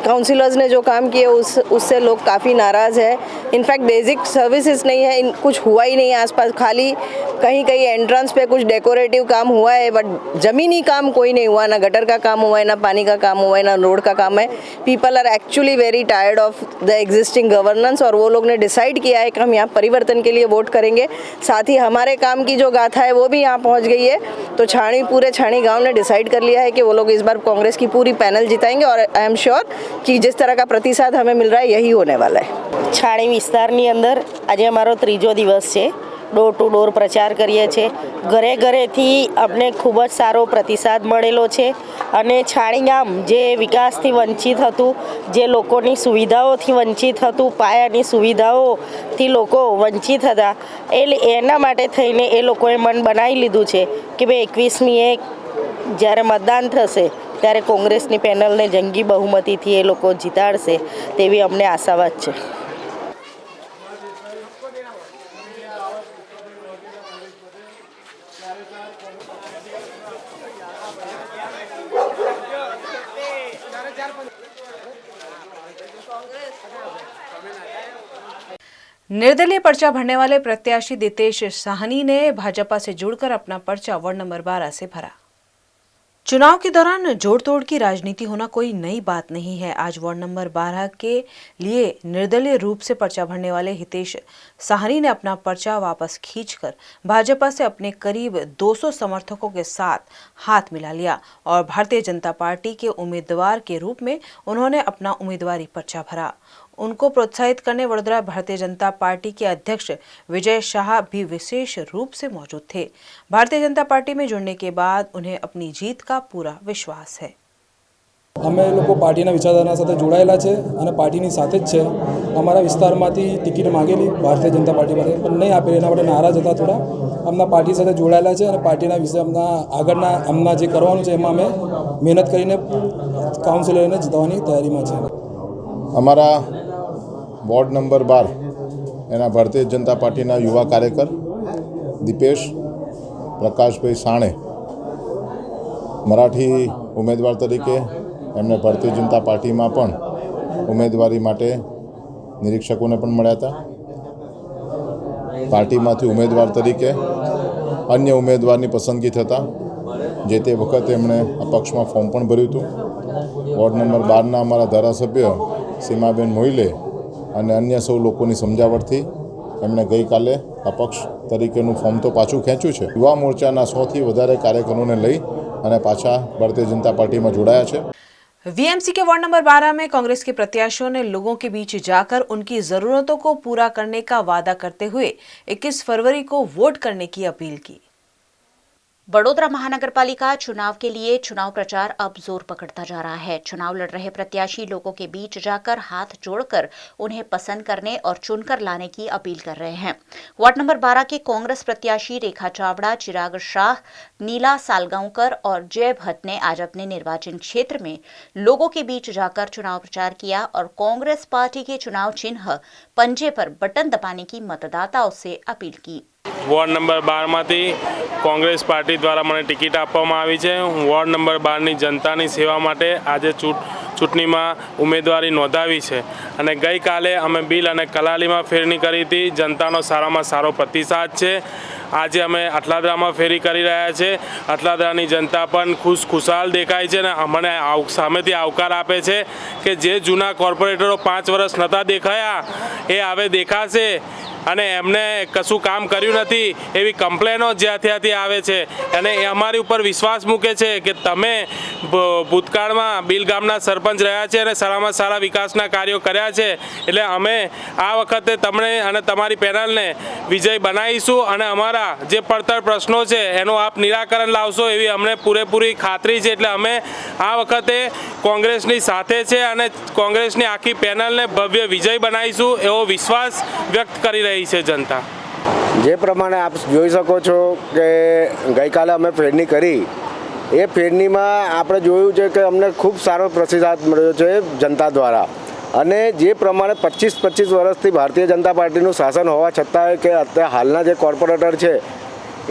काउंसिलर्स ने जो काम किए उससे लोग काफ़ी नाराज़ है। इनफैक्ट बेसिक सर्विसेज नहीं है, कुछ हुआ ही नहीं है आसपास। खाली कहीं कहीं एंट्रेंस पे कुछ डेकोरेटिव काम हुआ है, बट ज़मीनी काम कोई नहीं हुआ। ना गटर का काम हुआ है, ना पानी का काम हुआ है, ना रोड का काम है। People are actually very tired of the existing governance और वो लोग ने डिसाइड किया है कि हम यहाँ परिवर्तन के लिए वोट करेंगे। साथ ही हमारे काम की जो गाथा है वो भी यहाँ पहुँच गई है। तो पूरे छानी गाँव ने डिसाइड कर लिया है कि वो लोग इस बार कांग्रेस की पूरी पैनल जिताएंगे और आई एम श्योर कि जिस तरह का प्रतिसाद हमें मिल रहा है यही होने वाला है। छाणी विस्ताરની અંદર આજે અમારો ત્રીજો દિવસ છે। ડોર ટુ ડોર પ્રચાર કરીએ છીએ। ઘરે ઘરેથી અમને ખૂબ જ સારો પ્રતિસાદ મળેલો છે અને છાણી ગામ જે વિકાસથી વંચિત હતું, જે લોકોની સુવિધાઓથી વંચિત હતું, પાયાની સુવિધાઓથી લોકો વંચિત હતા, એના માટે થઈને એ લોકોએ મન બનાવી લીધું છે કે ભાઈ 21મીએ જ્યારે મતદાન થશે ત્યારે કોંગ્રેસની પેનલને જંગી બહુમતીથી એ લોકો જીતાડશે તેવી અમને આશાવાદ છે। निर्दलीय पर्चा भरने वाले प्रत्याशी दितेश साहनी ने भाजपा से जुड़कर अपना पर्चा वार्ड नंबर 12 से भरा। चुनाव के दौरान जोड़ तोड़ की राजनीति होना कोई नई बात नहीं है। आज वार्ड नंबर 12 के लिए निर्दलीय रूप से पर्चा भरने वाले हितेश साहनी ने अपना पर्चा वापस खींचकर भाजपा से अपने करीब 200 समर्थकों के साथ हाथ मिला लिया और भारतीय जनता पार्टी के उम्मीदवार के रूप में उन्होंने अपना उम्मीदवारी पर्चा भरा। उनको प्रोत्साहित करने वडोदरा भारतीय जनता पार्टी के अध्यक्ष विजय शाह भी विशेष रूप से मौजूद थे। भारतीय जनता पार्टी में जुड़ने के बाद उन्हें अपनी जीत का पूरा विश्वास है। અમે લોકો પાર્ટીના વિચારધારા સાથે જોડાયેલા છે અને પાર્ટીની સાથે જ છે। અમારા વિસ્તારમાંથી ટિકિટ માગેલી ભારતીય જનતા પાર્ટીમાંથી પણ નહીં આપેલી, એના માટે નારાજ હતા થોડા। અમના પાર્ટી સાથે જોડાયેલા છે અને પાર્ટીના વિશે આગળના અમના જે કરવાનું છે એમાં અમે મહેનત કરીને કાઉન્સિલરને જીતવાની તૈયારીમાં છે। અમારા વોર્ડ નંબર 12 એના ભારતીય જનતા પાર્ટીના યુવા કાર્યકર દીપેશ પ્રકાશભાઈ સાણે મરાઠી ઉમેદવાર તરીકે એમને ભારતીય જનતા પાર્ટીમાં પણ ઉમેદવારી માટે નિરીક્ષકોને પણ મળ્યા હતા। પાર્ટીમાંથી ઉમેદવાર તરીકે અન્ય ઉમેદવારની પસંદગી થતાં જે તે વખતે એમણે અપક્ષમાં ફોર્મ પણ ભર્યું હતું. વોર્ડ નંબર 12ના અમારા ધારાસભ્ય સીમાબેન મોઇલે અને અન્ય સૌ લોકોની સમજાવટથી એમણે ગઈકાલે અપક્ષ તરીકેનું ફોર્મ તો પાછું ખેંચ્યું છે. યુવા મોરચાના 100થી વધારે કાર્યકરોને લઈ અને પાછા ભારતીય जनता पार्टी में जोड़ाया है. वीएमसी के वार्ड नंबर 12 में कांग्रेस के प्रत्याशियों ने लोगों के बीच जाकर उनकी जरूरतों को पूरा करने का वादा करते हुए 21 फरवरी को वोट करने की अपील की. बड़ोदरा महानगर पालिका चुनाव के लिए चुनाव प्रचार अब जोर पकड़ता जा रहा है. चुनाव लड़ रहे प्रत्याशी लोगों के बीच जाकर हाथ जोड़कर उन्हें पसंद करने और चुनकर लाने की अपील कर रहे हैं. वार्ड नंबर 12 के कांग्रेस प्रत्याशी रेखा चावड़ा, चिराग शाह, नीला सालगांवकर और जय भट्ट ने आज अपने निर्वाचन क्षेत्र में लोगों के बीच जाकर चुनाव प्रचार किया और कांग्रेस पार्टी के चुनाव चिन्ह पंजे पर बटन दबाने की मतदाताओं से अपील की. वॉर्ड नंबर 12માંથી કોંગ્રેસ પાર્ટી દ્વારા મને ટિકિટ આપવામાં આવી છે. હું વોર્ડ નંબર 12ની જનતાની સેવા માટે આજે ચૂંટણીમાં ઉમેદવારી નોંધાવી છે અને ગઈકાલે અમે બિલ અને કલાલીમાં ફેરણી કરી હતી. જનતાનો સારામાં સારો પ્રતિસાદ છે. આજે અમે અટલાદરામાં ફેરી કરી રહ્યા છે. અટલાદરાની જનતા પણ ખુશાલ દેખાય છે અને અમને સામેથી આવકાર આપે છે કે જે જૂના કોર્પોરેટરો 5 વર્ષ નહોતા દેખાયા એ હવે દેખાશે અને એમને કશું કામ કર્યું નથી એવી કમ્પ્લેનો જ્યાંથી આવે છે અને એ અમારી ઉપર વિશ્વાસ મૂકે છે કે તમે ભૂતકાળમાં બિલ ગામના સરપંચ રહ્યા છે અને સારામાં સારા વિકાસના કાર્યો કર્યા છે એટલે અમે આ વખતે તમને અને તમારી પેનલને વિજય બનાવીશું અને અમારા જે પડતર પ્રશ્નો છે એનું આપ નિરાકરણ લાવશો એવી અમને પૂરેપૂરી ખાતરી છે. એટલે અમે આ વખતે કોંગ્રેસની સાથે છે અને કોંગ્રેસની આખી પેનલને ભવ્ય વિજય બનાવીશું એવો વિશ્વાસ વ્યક્ત કરી રહી છે જનતા. જે પ્રમાણે આપ જોઈ શકો છો કે ગઈકાલે અમે ફેરણી કરી એ ફેરણીમાં આપણે જોયું છે કે અમને ખૂબ સારો પ્રતિસાદ મળ્યો છે જનતા દ્વારા અને જે પ્રમાણે 25 વર્ષથી ભારતીય જનતા પાર્ટીનું શાસન હોવા છતાં કે અત્યારે હાલના જે કોર્પોરેટર છે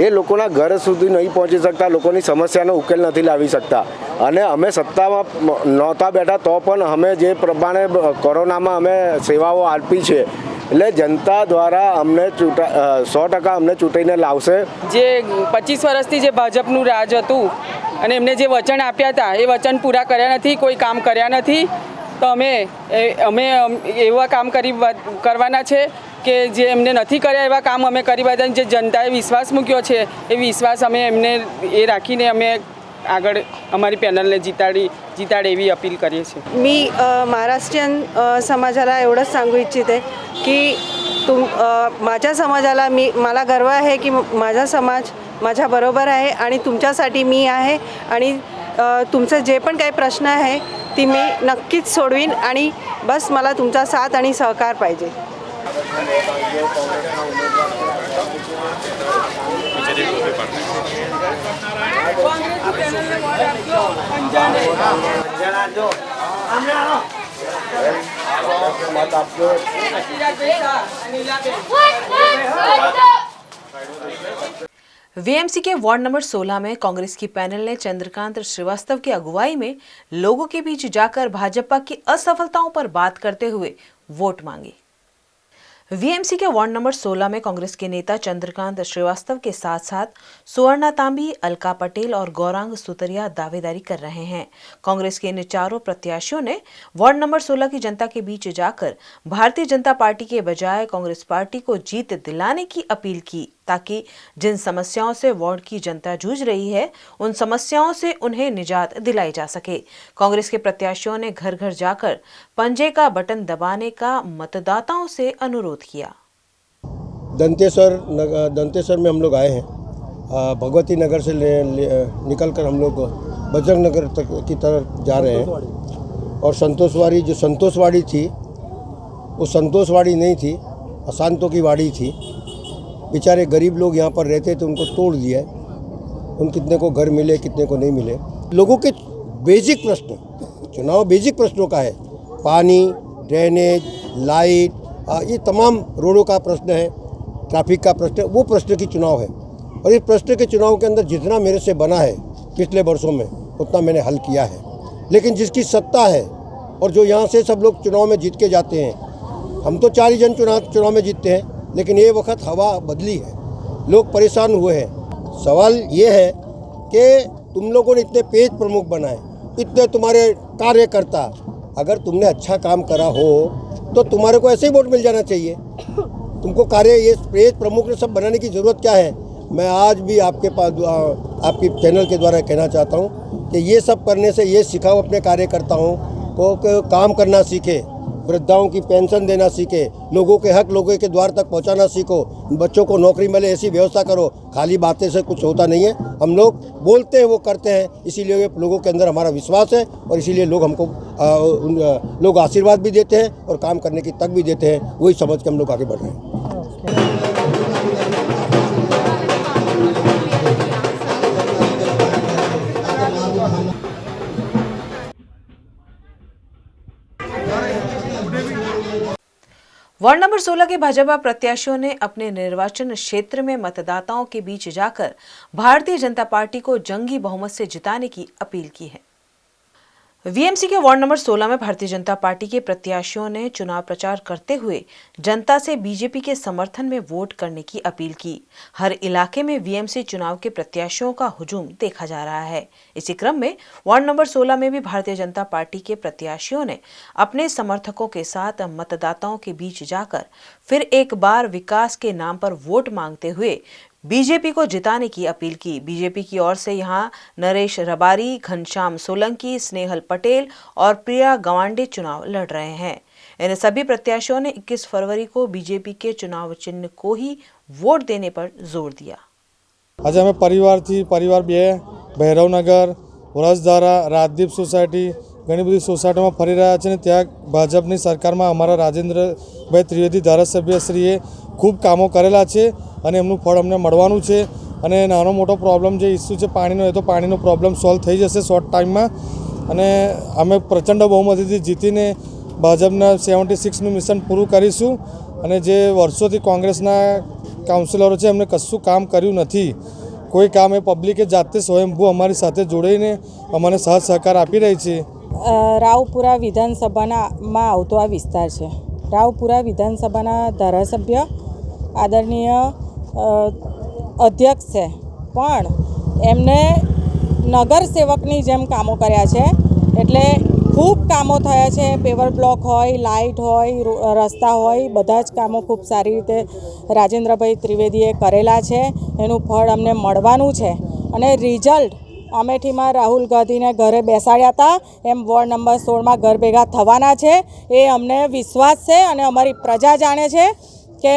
એ લોકોના ઘર સુધી નહીં પહોંચી શકતા, લોકોની સમસ્યાનો ઉકેલ નથી લાવી શકતા અને અમે સત્તામાં નહોતા બેઠા તો પણ અમે જે પ્રમાણે કોરોનામાં અમે સેવાઓ આપી છે એટલે જનતા દ્વારા અમને 100% અમને ચૂંટીને લાવશે. જે 25 વર્ષથી જે ભાજપનું રાજ હતું અને એમને જે વચન આપ્યા હતા એ વચન પૂરા કર્યા નથી, કોઈ કામ કર્યા નથી. તો અમે એવા કામ કરવાના છે કે જે એમને નથી કર્યા એવા કામ અમે કરી બધાને જે જનતાએ વિશ્વાસ મૂક્યો છે એ વિશ્વાસ અમે એમને એ રાખીને અમે આગળ અમારી पेनलने जिताडे एवी अपील करीએ છીએ. मी महाराष्ट्रीयन समाजाला एवढंच सांगू इच्छिते की माझ्या समाजाला मला गर्व आहे की माझा समाज माझ्या बरोबर आहे आणि तुमच्यासाठी मी आहे आणि तुमचे जे पण काही प्रश्न आहे ती मी नक्कीच सोडवीन आणि बस मला तुमचा साथ आणि सहकार पाहिजे. वीएमसी के वार्ड नंबर 16 में कांग्रेस की पैनल ने चंद्रकांत श्रीवास्तव की अगुवाई में लोगों के बीच जाकर भाजपा की असफलताओं पर बात करते हुए वोट मांगी. वीएमसी के वार्ड नंबर 16 में कांग्रेस के नेता चंद्रकांत श्रीवास्तव के साथ साथ सुवर्णा तांबी, अलका पटेल और गौरांग सुतरिया दावेदारी कर रहे हैं. कांग्रेस के इन चारों प्रत्याशियों ने वार्ड नंबर 16 की जनता के बीच जाकर भारतीय जनता पार्टी के बजाय कांग्रेस पार्टी को जीत दिलाने की अपील की ताकि जिन समस्याओं से वार्ड की जनता जूझ रही है उन समस्याओं से उन्हें निजात दिलाई जा सके. कांग्रेस के प्रत्याशियों ने घर घर जाकर पंजे का बटन दबाने का मतदाताओं से अनुरोध किया. दंतेश्वर में हम लोग आए हैं. भगवती नगर से निकल कर हम लोग बजरंग नगर तक की तरफ जा रहे हैं और संतोषवाड़ी जो संतोषवाड़ी थी वो संतोषवाड़ी नहीं थी, अशांतों की वाड़ी थी. बेचारे गरीब लोग यहाँ पर रहते थे, उनको तोड़ दिया. उन कितने को घर मिले कितने को नहीं मिले. लोगों के बेसिक प्रश्न, चुनाव बेसिक प्रश्नों का है. पानी, ड्रेनेज, लाइट, ये तमाम रोडों का प्रश्न है, ट्रैफिक का प्रश्न, वो प्रश्न की चुनाव है. और इस प्रश्न के चुनाव के अंदर जितना मेरे से बना है पिछले वर्षों में उतना मैंने हल किया है. लेकिन जिसकी सत्ता है और जो यहाँ से सब लोग चुनाव में जीत के जाते हैं, हम तो 4 ही जन चुनाव में जीतते हैं, लेकिन ये वक्त हवा बदली है, लोग परेशान हुए हैं. सवाल ये है कि तुम लोगों ने इतने पेज प्रमुख बनाए, इतने तुम्हारे कार्यकर्ता, अगर तुमने अच्छा काम करा हो तो तुम्हारे को ऐसे ही वोट मिल जाना चाहिए। तुमको कार्य ये पेज प्रमुख ने सब बनाने की ज़रूरत क्या है? मैं आज भी आपके पास आपकी चैनल के द्वारा कहना चाहता हूँ कि ये सब करने से ये सिखाओ अपने कार्यकर्ताओं को कि काम करना सीखे, वृद्धाओं की पेंशन देना सीखे, लोगों के हक लोगों के द्वार तक पहुंचाना सीखो, बच्चों को नौकरी मिले ऐसी व्यवस्था करो। खाली बातें से कुछ होता नहीं है, हम लोग बोलते हैं वो करते हैं, इसीलिए लोगों के अंदर हमारा विश्वास है और इसीलिए लोग हमको लोग आशीर्वाद भी देते हैं और काम करने की तक भी देते हैं। वही समझ के हम लोग आगे बढ़ रहे हैं। वार्ड नंबर 16 के भाजपा प्रत्याशियों ने अपने निर्वाचन क्षेत्र में मतदाताओं के बीच जाकर भारतीय जनता पार्टी को जंगी बहुमत से जिताने की अपील की है। वीएमसी के वार्ड नंबर 16 में भारतीय जनता पार्टी के प्रत्याशियों ने चुनाव प्रचार करते हुए जनता से बीजेपी के समर्थन में वोट करने की अपील की। हर इलाके में वीएमसी चुनाव के प्रत्याशियों का हुजूम देखा जा रहा है। इसी क्रम में वार्ड नंबर 16 में भी भारतीय जनता पार्टी के प्रत्याशियों ने अपने समर्थकों के साथ मतदाताओं के बीच जाकर फिर एक बार विकास के नाम पर वोट मांगते हुए बीजेपी को जिताने की अपील की। बीजेपी की ओर से यहां नरेश रबारी, घनश्याम सोलंकी, स्नेहल पटेल और प्रिया गवांडे चुनाव लड़ रहे हैं। इन सभी प्रत्याशियों ने 21 फरवरी को बीजेपी के चुनाव चिन्ह को ही वोट देने पर जोर दिया। आज અમે પરિવારથી પરિવાર બે ભૈરવનગર, વરસધારા, રાજદીપ સોસાયટી ઘણી બધી સોસાયટીમાં ફરી રહ્યા છે ને ત્યાં ભાજપની સરકારમાં અમારા રાજેન્દ્રભાઈ ત્રિવેદી ધારાસભ્યશ્રીએ ખૂબ કામો કરેલા છે અને એમનું ફળ અમને મળવાનું છે અને નાનો મોટો પ્રોબ્લેમ જે ઇસ્યુ છે પાણીનો, એ તો પાણીનો પ્રોબ્લેમ સોલ્વ થઈ જશે શોર્ટ ટાઈમમાં અને અમે પ્રચંડ બહુમતીથી જીતીને ભાજપના 76નું મિશન પૂરું કરીશું અને જે વર્ષોથી કોંગ્રેસના કાઉન્સિલરો છે એમને કશું કામ કર્યું નથી, કોઈ કામ એ પબ્લિકે જાતે સ્વયંભૂ અમારી સાથે જોડીને અમને સાથ સહકાર આપી રહી છે। રાવપુરા વિધાનસભામાં આવતો આ વિસ્તાર છે। રાવપુરા વિધાનસભાના ધારાસભ્ય આદરણીય અધ્યક્ષ છે, પણ એમને નગર સેવકની જેમ કામો કર્યા છે। એટલે ખૂબ કામો થયા છે, પેવર બ્લોક હોય, લાઇટ હોય, રસ્તા હોય, બધા જ કામો ખૂબ સારી રીતે રાજેન્દ્રભાઈ ત્રિવેદીએ કરેલા છે। એનું ફળ અમને મળવાનું છે અને રિઝલ્ટ અમેઠીમાં રાહુલ ગાંધીને ઘરે બેસાડ્યા હતા એમ વોર્ડ નંબર 16માં ઘર ભેગા થવાના છે। એ અમને વિશ્વાસ છે અને અમારી પ્રજા જાણે છે કે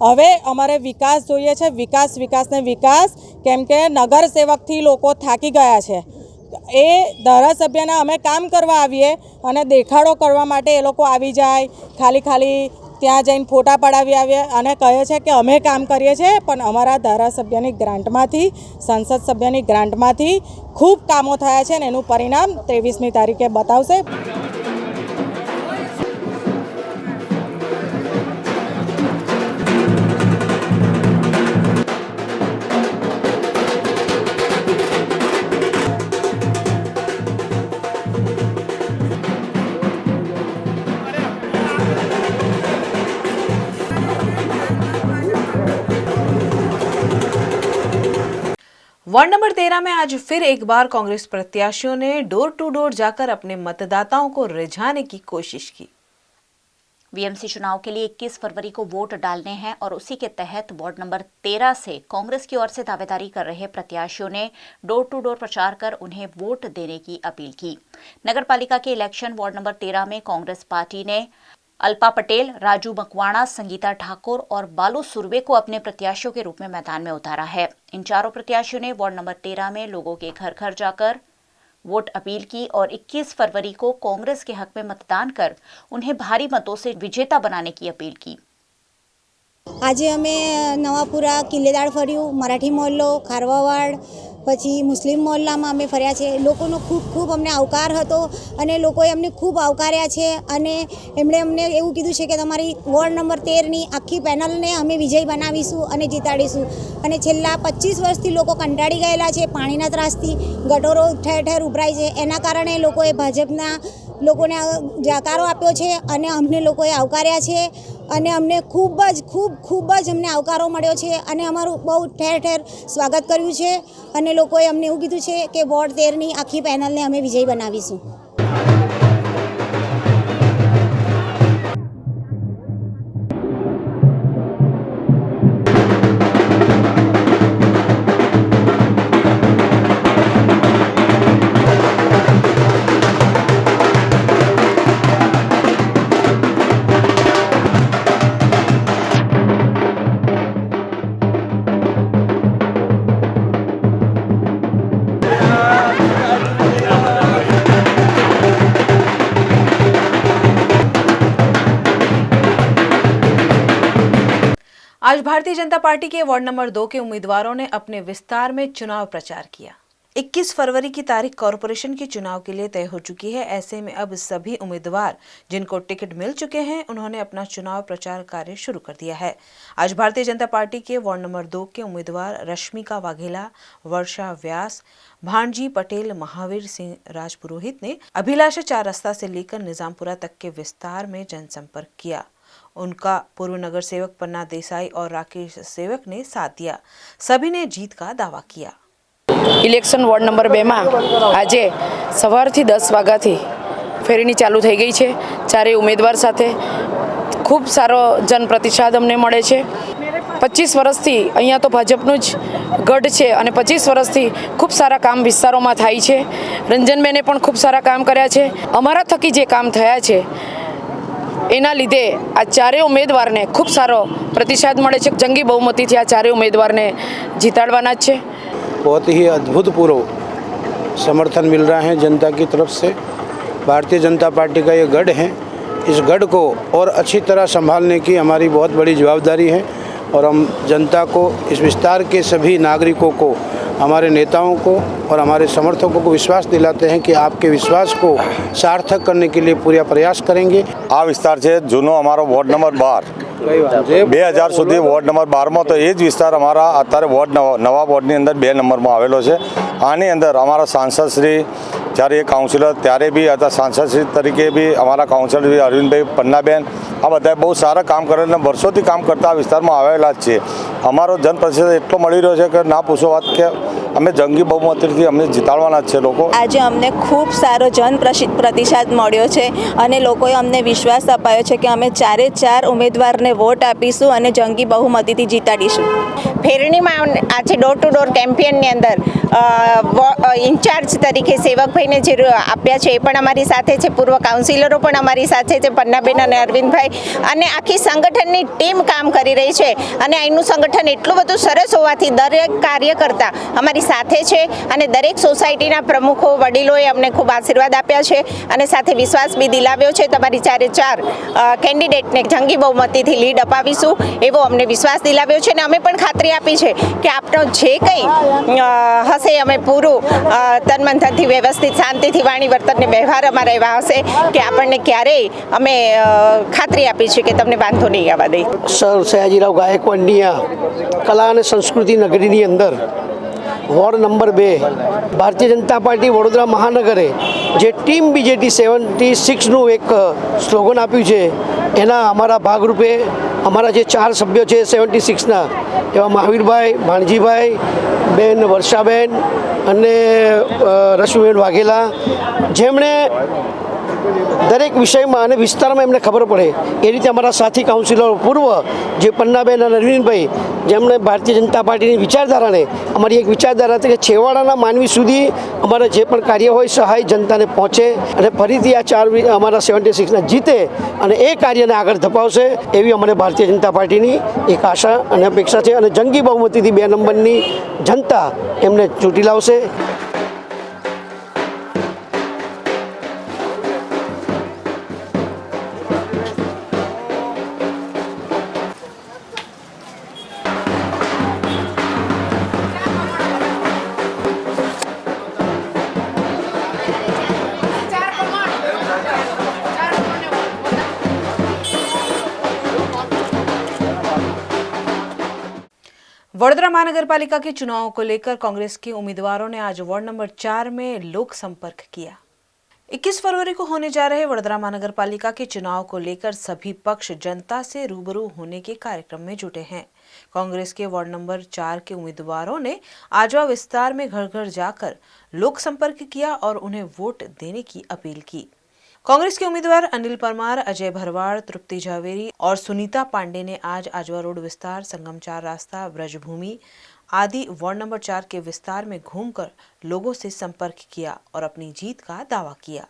હવે અમારે વિકાસ જોઈએ છે, વિકાસ વિકાસને વિકાસ, કેમ કે નગર સેવકથી લોકો થાકી ગયા છે। એ ધારાસભ્યના અમે કામ કરવા આવીએ અને દેખાડો કરવા માટે એ લોકો આવી જાય, ખાલી ત્યાં જઈને ફોટા પડાવી આવીએ અને કહે છે કે અમે કામ કરીએ છીએ, પણ અમારા ધારાસભ્યની ગ્રાન્ટમાંથી, સંસદ સભ્યની ગ્રાન્ટમાંથી ખૂબ કામો થયા છે અને એનું પરિણામ 23મી તારીખે બતાવશે। वार्ड नंबर 13 में आज फिर एक बार कांग्रेस प्रत्याशियों ने डोर टू डोर जाकर अपने मतदाताओं को रिझाने की कोशिश की। वीएमसी चुनाव के लिए 21 फरवरी को वोट डालने हैं और उसी के तहत वार्ड नंबर 13 से कांग्रेस की ओर से दावेदारी कर रहे प्रत्याशियों ने डोर टू डोर प्रचार कर उन्हें वोट देने की अपील की। नगरपालिका के इलेक्शन वार्ड नंबर 13 में कांग्रेस पार्टी ने अल्पा पटेल, राजू मकवाणा, संगीता ठाकुर और बालू सुरवे को अपने प्रत्याशियों के रूप में मैदान में उतारा है। इन चारों प्रत्याशियों ने वार्ड नंबर 13 में लोगों के घर घर जाकर वोट अपील की और 21 फरवरी को कांग्रेस के हक में मतदान कर उन्हें भारी मतों से विजेता बनाने की अपील की। આજે અમે નવાપુરા કિલ્લેદાર ફર્યું, મરાઠી મોહલ્લો, ખારવાવાડ, પછી મુસ્લિમ મોહલ્લામાં અમે ફર્યા છે। લોકોનો ખૂબ ખૂબ અમને આવકાર હતો અને લોકોએ અમને ખૂબ આવકાર્યા છે અને એમણે અમને એવું કીધું છે કે તમારી વોર્ડ નંબર 13ની આખી પેનલને અમે વિજય બનાવીશું અને જીતાડીશું। અને છેલ્લા 25 વર્ષથી લોકો કંટાળી ગયેલા છે, પાણીના ત્રાસથી ગટરો ઠેર ઠેર ઉભરાય છે, એના કારણે લોકોએ ભાજપના લોકોને જાકારો આપ્યો છે અને અમને લોકોએ આવકાર્યા છે અને અમને ખૂબ જ અમને આવકારો મળ્યો છે અને અમારું બહુ ઠેર ઠેર સ્વાગત કર્યું છે અને લોકોએ અમને એવું કીધું છે કે વોર્ડ 13ની આખી પેનલને અમે વિજયી બનાવીશું. आज भारतीय जनता पार्टी के वार्ड नंबर 2 के उम्मीदवारों ने अपने विस्तार में चुनाव प्रचार किया। 21 फरवरी की तारीख कॉरपोरेशन के चुनाव के लिए तय हो चुकी है। ऐसे में अब सभी उम्मीदवार जिनको टिकट मिल चुके हैं उन्होंने अपना चुनाव प्रचार कार्य शुरू कर दिया है। आज भारतीय जनता पार्टी के वार्ड नंबर 2 के उम्मीदवार रश्मिका वाघेला, वर्षा व्यास, भाणजी पटेल, महावीर सिंह राजपुरोहित ने अभिलाषा 4 रास्ता से लेकर निजामपुरा तक के विस्तार में जनसंपर्क किया। उनका पूर्व नगर सेवक पन्ना देसाई और राकेश सेवक ने साथ दिया। सभी ने जीत का दावा किया। इलेक्शन वोर्ड नंबर 2 में आज सवारथी 10 वाग्याथी फेरीनी चालू थई गई है। चारे उम्मीदवार साथे खूब सारो जनप्रतिसाद अमने मळे छे। 25 वर्षथी अहींया तो भाजपनुं ज गढ़ छे अने 25 वर्षथी खूब सारा काम विस्तारोमां थाय छे। रंजनबेने पण खूब सारा काम कर्या छे। अमारा थकी जे काम थया छे एना लीधे आ चारे उम्मीदवार ने खूब सारो प्रतिसाद मळे छे। जंगी बहुमती थी आ चारे उम्मीदवार ने जीताड़वाना छे। बहुत ही अद्भुतपूर्व समर्थन मिल रहा है जनता की तरफ से। भारतीय जनता पार्टी का ये गढ़ है, इस गढ़ को और अच्छी तरह संभालने की हमारी बहुत बड़ी जवाबदारी है और हम जनता को, इस विस्तार के सभी नागरिकों को, हमारे नेताओं को और हमारे समर्थकों को विश्वास दिलाते हैं कि आपके विश्वास को सार्थक करने के लिए पूरा प्रयास करेंगे। आ विस्तार है जूनो अमारो वोर्ड नंबर 12 2000 सुधी वोर्ड नंबर 12 में तो ये विस्तार अमारा अत्यारे वोर्ड नवा वोर्डनी अंदर 2 नंबर में आवेलो है। आनी अंदर अमारा सांसद श्री જ્યારે એ કાઉન્સિલર ત્યારે બી હતા, સાંસદ શ્રી તરીકે બી અમારા કાઉન્સિલર શ્રી અરવિંદભાઈ પન્નાબેન આ બધાએ બહુ સારા કામ કરેલા, વર્ષોથી કામ કરતા આ વિસ્તારમાં આવેલા જ છે। અમારો જનપ્રતિસાદ એટલો મળી રહ્યો છે કે ના પૂછો વાત, કે અમે જંગી બહુમતીથી અમને જીતાડવાના જ છે લોકો। આજે અમને ખૂબ સારો પ્રતિસાદ મળ્યો છે અને લોકોએ અમને વિશ્વાસ અપાયો છે કે અમે 4 ઉમેદવારને વોટ આપીશું અને જંગી બહુમતીથી જીતાડીશું। ફેરણીમાં આજે ડોર ટુ ડોર કેમ્પેનની અંદર ઇન્ચાર્જ તરીકે સેવકભાઈને જે આપ્યા છે એ પણ અમારી સાથે છે, પૂર્વ કાઉન્સિલરો પણ અમારી સાથે છે, પન્નાબેન અને અરવિંદભાઈ, અને આખી સંગઠનની ટીમ કામ કરી રહી છે અને અહીંનું સંગઠન એટલું બધું સરસ હોવાથી દરેક કાર્યકર્તા અમારી સાથે છે અને દરેક સોસાયટીના પ્રમુખો વડીલોએ અમને ખૂબ આશીર્વાદ આપ્યા છે અને સાથે વિશ્વાસ બી દિલાવ્યો છે તમારી 4 કેન્ડિડેટને જંગી બહુમતીથી લીડ અપાવીશું એવો અમને વિશ્વાસ દિલાવ્યો છે અને અમે પણ ખાતરી આપી છે કે આપનો જે કંઈ હશે અમે પૂરું તન મન ધનથી વ્યવસ્થિત શાંતિથી વાણી વર્તનને વ્યવહાર અમારા એવા હશે કે આપણને ક્યારેય અમે ખાતરી આપી છે કે તમને વાંધો નહીં આવવા દે। સર સયાજીરાવ ગાયકવાડની કલા અને સંસ્કૃતિ નગરીની અંદર ward number 2 Bharatiya Janata party Vadodara મહાનગરે જે ટીમ બીજેટી 76નું એક સ્લોગન આપ્યું છે, એના અમારા ભાગરૂપે અમારા જે 4 સભ્યો છે 76ના, એવા મહાવીરભાઈ, ભાણજીભાઈ બેન, વર્ષાબેન અને રશ્મિબેન વાઘેલા, જેમણે દરેક વિષયમાં અને વિસ્તારમાં એમને ખબર પડે એ રીતે અમારા સાથી કાઉન્સિલરો પૂર્વ જે પન્નાબેન અને અરવિંદભાઈ, જેમણે ભારતીય જનતા પાર્ટીની વિચારધારાને, અમારી એક વિચારધારા હતી કે છેવાડાના માનવી સુધી અમારા જે પણ કાર્ય હોય સહાય જનતાને પહોંચે અને ફરીથી આ 4 અમારા 76ના જીતે અને એ કાર્યને આગળ ધપાવશે એવી અમારે ભારતીય જનતા પાર્ટીની એક આશા અને અપેક્ષા છે અને જંગી બહુમતીથી 2 નંબરની જનતા એમને ચૂંટી લાવશે। वडोदरा महानगर पालिका के चुनाव को लेकर कांग्रेस के उम्मीदवारों ने आज वार्ड नंबर 4 में लोक संपर्क किया। 21 फरवरी को होने जा रहे वडोदरा महानगर पालिका के चुनाव को लेकर सभी पक्ष जनता से रूबरू होने के कार्यक्रम में जुटे हैं। कांग्रेस के वार्ड नंबर 4 के उम्मीदवारों ने आजवा विस्तार में घर घर जाकर लोक संपर्क किया और उन्हें वोट देने की अपील की। कांग्रेस के उम्मीदवार अनिल परमार, अजय भरवाड़, तृप्ति झावेरी और सुनीता पांडे ने आज आजवा रोड विस्तार, संगम 4 रास्ता, ब्रजभूमि आदि वार्ड नंबर 4 के विस्तार में घूमकर लोगों से संपर्क किया और अपनी जीत का दावा किया।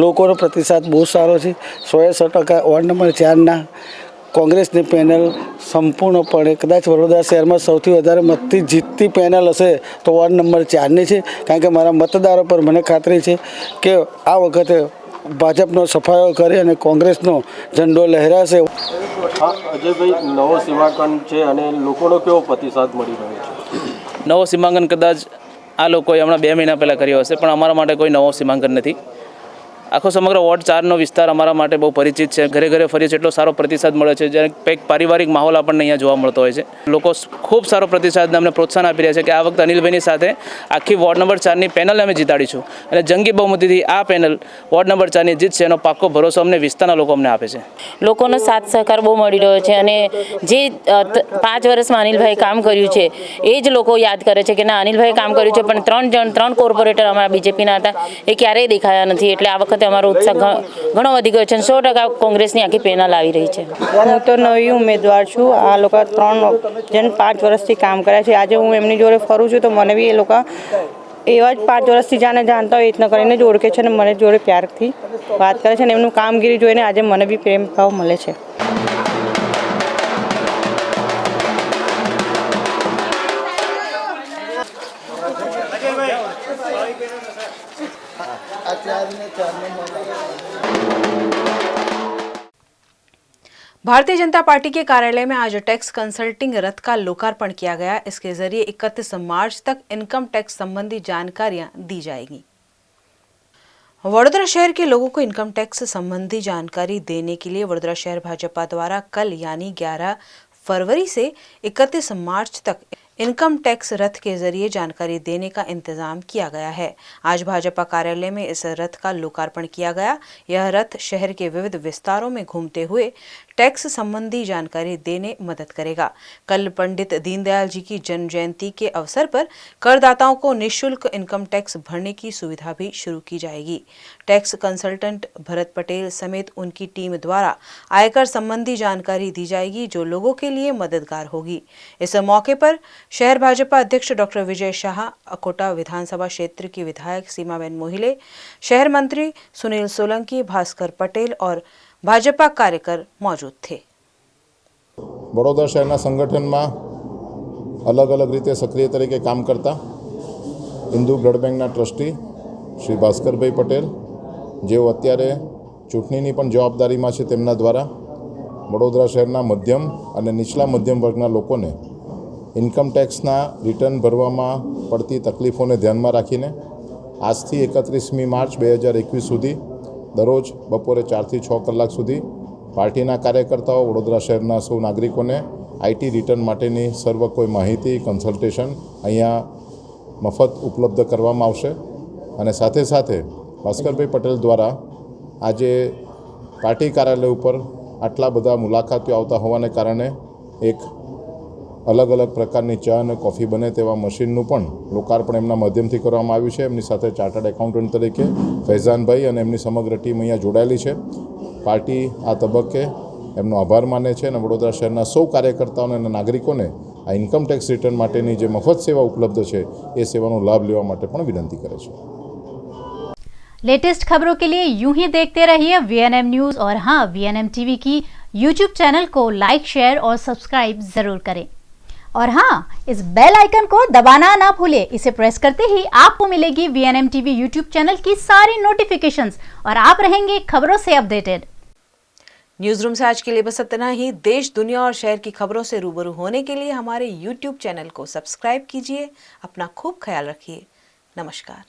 લોકોનો પ્રતિસાદ બહુ સારો છે। 100% વોર્ડ નંબર 4ના કોંગ્રેસની પેનલ સંપૂર્ણપણે કદાચ વડોદરા શહેરમાં સૌથી વધારે મતથી જીતતી પેનલ હશે તો વોર્ડ નંબર 4ની છે, કારણ કે મારા મતદારો પર મને ખાતરી છે કે આ વખતે ભાજપનો સફાયો કરે અને કોંગ્રેસનો ઝંડો લહેરાશે। અજયભાઈ, નવો સીમાંકન છે અને લોકોનો કેવો પ્રતિસાદ મળી રહ્યો છે? નવો સીમાંકન કદાચ આ લોકોએ હમણાં 2 મહિના પહેલાં કર્યો હશે, પણ અમારા માટે કોઈ નવો સીમાંકન નથી। આખો સમગ્ર વોર્ડ 4નો વિસ્તાર અમારા માટે બહુ પરિચિત છે। ઘરે ઘરે ફરીએ છે, એટલો સારો પ્રતિસાદ મળે છે, જ્યારે એક પારિવારિક માહોલ આપણને અહીંયા જોવા મળતો હોય છે। લોકો ખૂબ સારો પ્રતિસાદને અમને પ્રોત્સાહન આપી રહ્યા છે કે આ વખતે અનિલભાઈની સાથે આખી વોર્ડ નંબર 4ની પેનલ અમે જીતાડીશું અને જંગી બહુમતીથી આ પેનલ વોર્ડ નંબર 4ની જીતશે એનો પાક્કો ભરોસો અમને વિસ્તારના લોકો અમને આપે છે। લોકોનો સાથ સહકાર બહુ મળી રહ્યો છે અને જે 5 વર્ષમાં અનિલભાઈ કામ કર્યું છે એ જ લોકો યાદ કરે છે કે ના, અનિલભાઈ કામ કર્યું છે, પણ 3 કોર્પોરેટર અમારા બીજેપીના હતા એ ક્યારેય દેખાયા નથી। એટલે આ વખતે અમારો ઉત્સાહ ઘણો વધી ગયો છે। 100% કોંગ્રેસની આખી પેનલ આવી રહી છે। હું તો નવી ઉમેદવાર છું। આ લોકો 5 વર્ષથી કામ કર્યા છે। આજે હું એમની જોડે ફરું છું તો મને બી એ લોકો એવા જ 5 વર્ષથી જાણતા હોય રીતના કરીને જ ઓળખે છે અને મને જોડે પ્યારથી વાત કરે છે અને એમનું કામગીરી જોઈને આજે મને બી પ્રેમ ભાવ મળે છે। भारतीय जनता पार्टी के कार्यालय में आज टैक्स कंसल्टिंग रथ का लोकार्पण किया गया। इसके जरिए 31 मार्च तक इनकम टैक्स संबंधी जानकारियां दी जाएगी। वडोदरा शहर के लोगों को इनकम टैक्स संबंधी जानकारी देने के लिए वडोदरा शहर भाजपा द्वारा कल यानी 11 फरवरी से 31 मार्च तक इनकम टैक्स रथ के जरिए जानकारी देने का इंतजाम किया गया है। आज भाजपा कार्यालय में इस रथ का लोकार्पण किया गया। यह रथ शहर के विविध विस्तारों में घूमते हुए टैक्स संबंधी जानकारी देने मदद करेगा। कल पंडित दीनदयाल जी की जन्म जयंती के अवसर पर करदाताओं को निःशुल्क इनकम टैक्स भरने की सुविधा भी शुरू की जाएगी। टैक्स कंसल्टेंट भरत पटेल समेत उनकी टीम द्वारा आयकर संबंधी जानकारी दी जाएगी, जो लोगों के लिए मददगार होगी। इस मौके पर शहर भाजपा अध्यक्ष डॉक्टर विजय शाह, अकोटा विधानसभा क्षेत्र की विधायक सीमाबेन मोहिले, शहर मंत्री सुनील सोलंकी, भास्कर पटेल और भाजपा कार्यकर मौजूद थे। વડોદરા શહેરના સંગઠનમાં અલગ અલગ રીતે સક્રિય તરીકે કામ કરતા હિન્દુ બ્લડ બેંકના ટ્રસ્ટી શ્રી ભાસ્કરભાઈ પટેલ, જેઓ અત્યારે ચૂંટણીની પણ જવાબદારીમાં છે, તેમના દ્વારા વડોદરા શહેરના મધ્યમ અને નીચલા મધ્યમ વર્ગના લોકોને ઇન્કમ ટેક્સના રિટર્ન ભરવામાં પડતી તકલીફોને ધ્યાનમાં રાખીને આજથી 31મી માર્ચ 2021 સુધી દરરોજ બપોરે 4 થી 6 કલાક સુધી પાર્ટીના કાર્યકર્તાઓ વડોદરા શહેરના સૌ નાગરિકોને આઈટી રિટર્ન માટેની સર્વ કોઈ માહિતી, કન્સલ્ટેશન અહીંયા મફત ઉપલબ્ધ કરવામાં આવશે। અને સાથે સાથે ભાસ્કરભાઈ પટેલ દ્વારા આજે પાર્ટી કાર્યાલય ઉપર આટલા બધા મુલાકાતીઓ આવતા હોવાને કારણે એક અલગ અલગ પ્રકારની ચા અને કોફી બને તેવા મશીનનું પણ લોકાર્પણ એમના માધ્યમથી કરવામાં આવ્યું છે। એમની સાથે ચાર્ટર્ડ એકાઉન્ટન્ટ તરીકે ફૈઝાનભાઈ અને એમની સમગ્ર ટીમ અહીંયા જોડાયેલી છે। પાર્ટી આ તબક્કે એમનો આભાર માને છે અને વડોદરા શહેરના સૌ કાર્યકર્તાઓને અને નાગરિકોને આ ઇન્કમ ટેક્સ રિટર્ન માટેની જે મફત સેવા ઉપલબ્ધ છે એ સેવાનો લાભ લેવા માટે પણ વિનંતી કરે છે। लेटेस्ट खबरों के लिए यूं ही देखते रहिए VNM न्यूज और हाँ, VNM टीवी की यूट्यूब चैनल को लाइक, शेयर और सब्सक्राइब जरूर करें। और हाँ, इस बेल आइकन को दबाना ना भूलें। इसे प्रेस करते ही आपको मिलेगी VNM टीवी यूट्यूब चैनल की सारी नोटिफिकेशंस और आप रहेंगे खबरों से अपडेटेड। न्यूज रूम से आज के लिए बस इतना ही। देश, दुनिया और शहर की खबरों से रूबरू होने के लिए हमारे YouTube चैनल को सब्सक्राइब कीजिए। अपना खूब ख्याल रखिए। नमस्कार।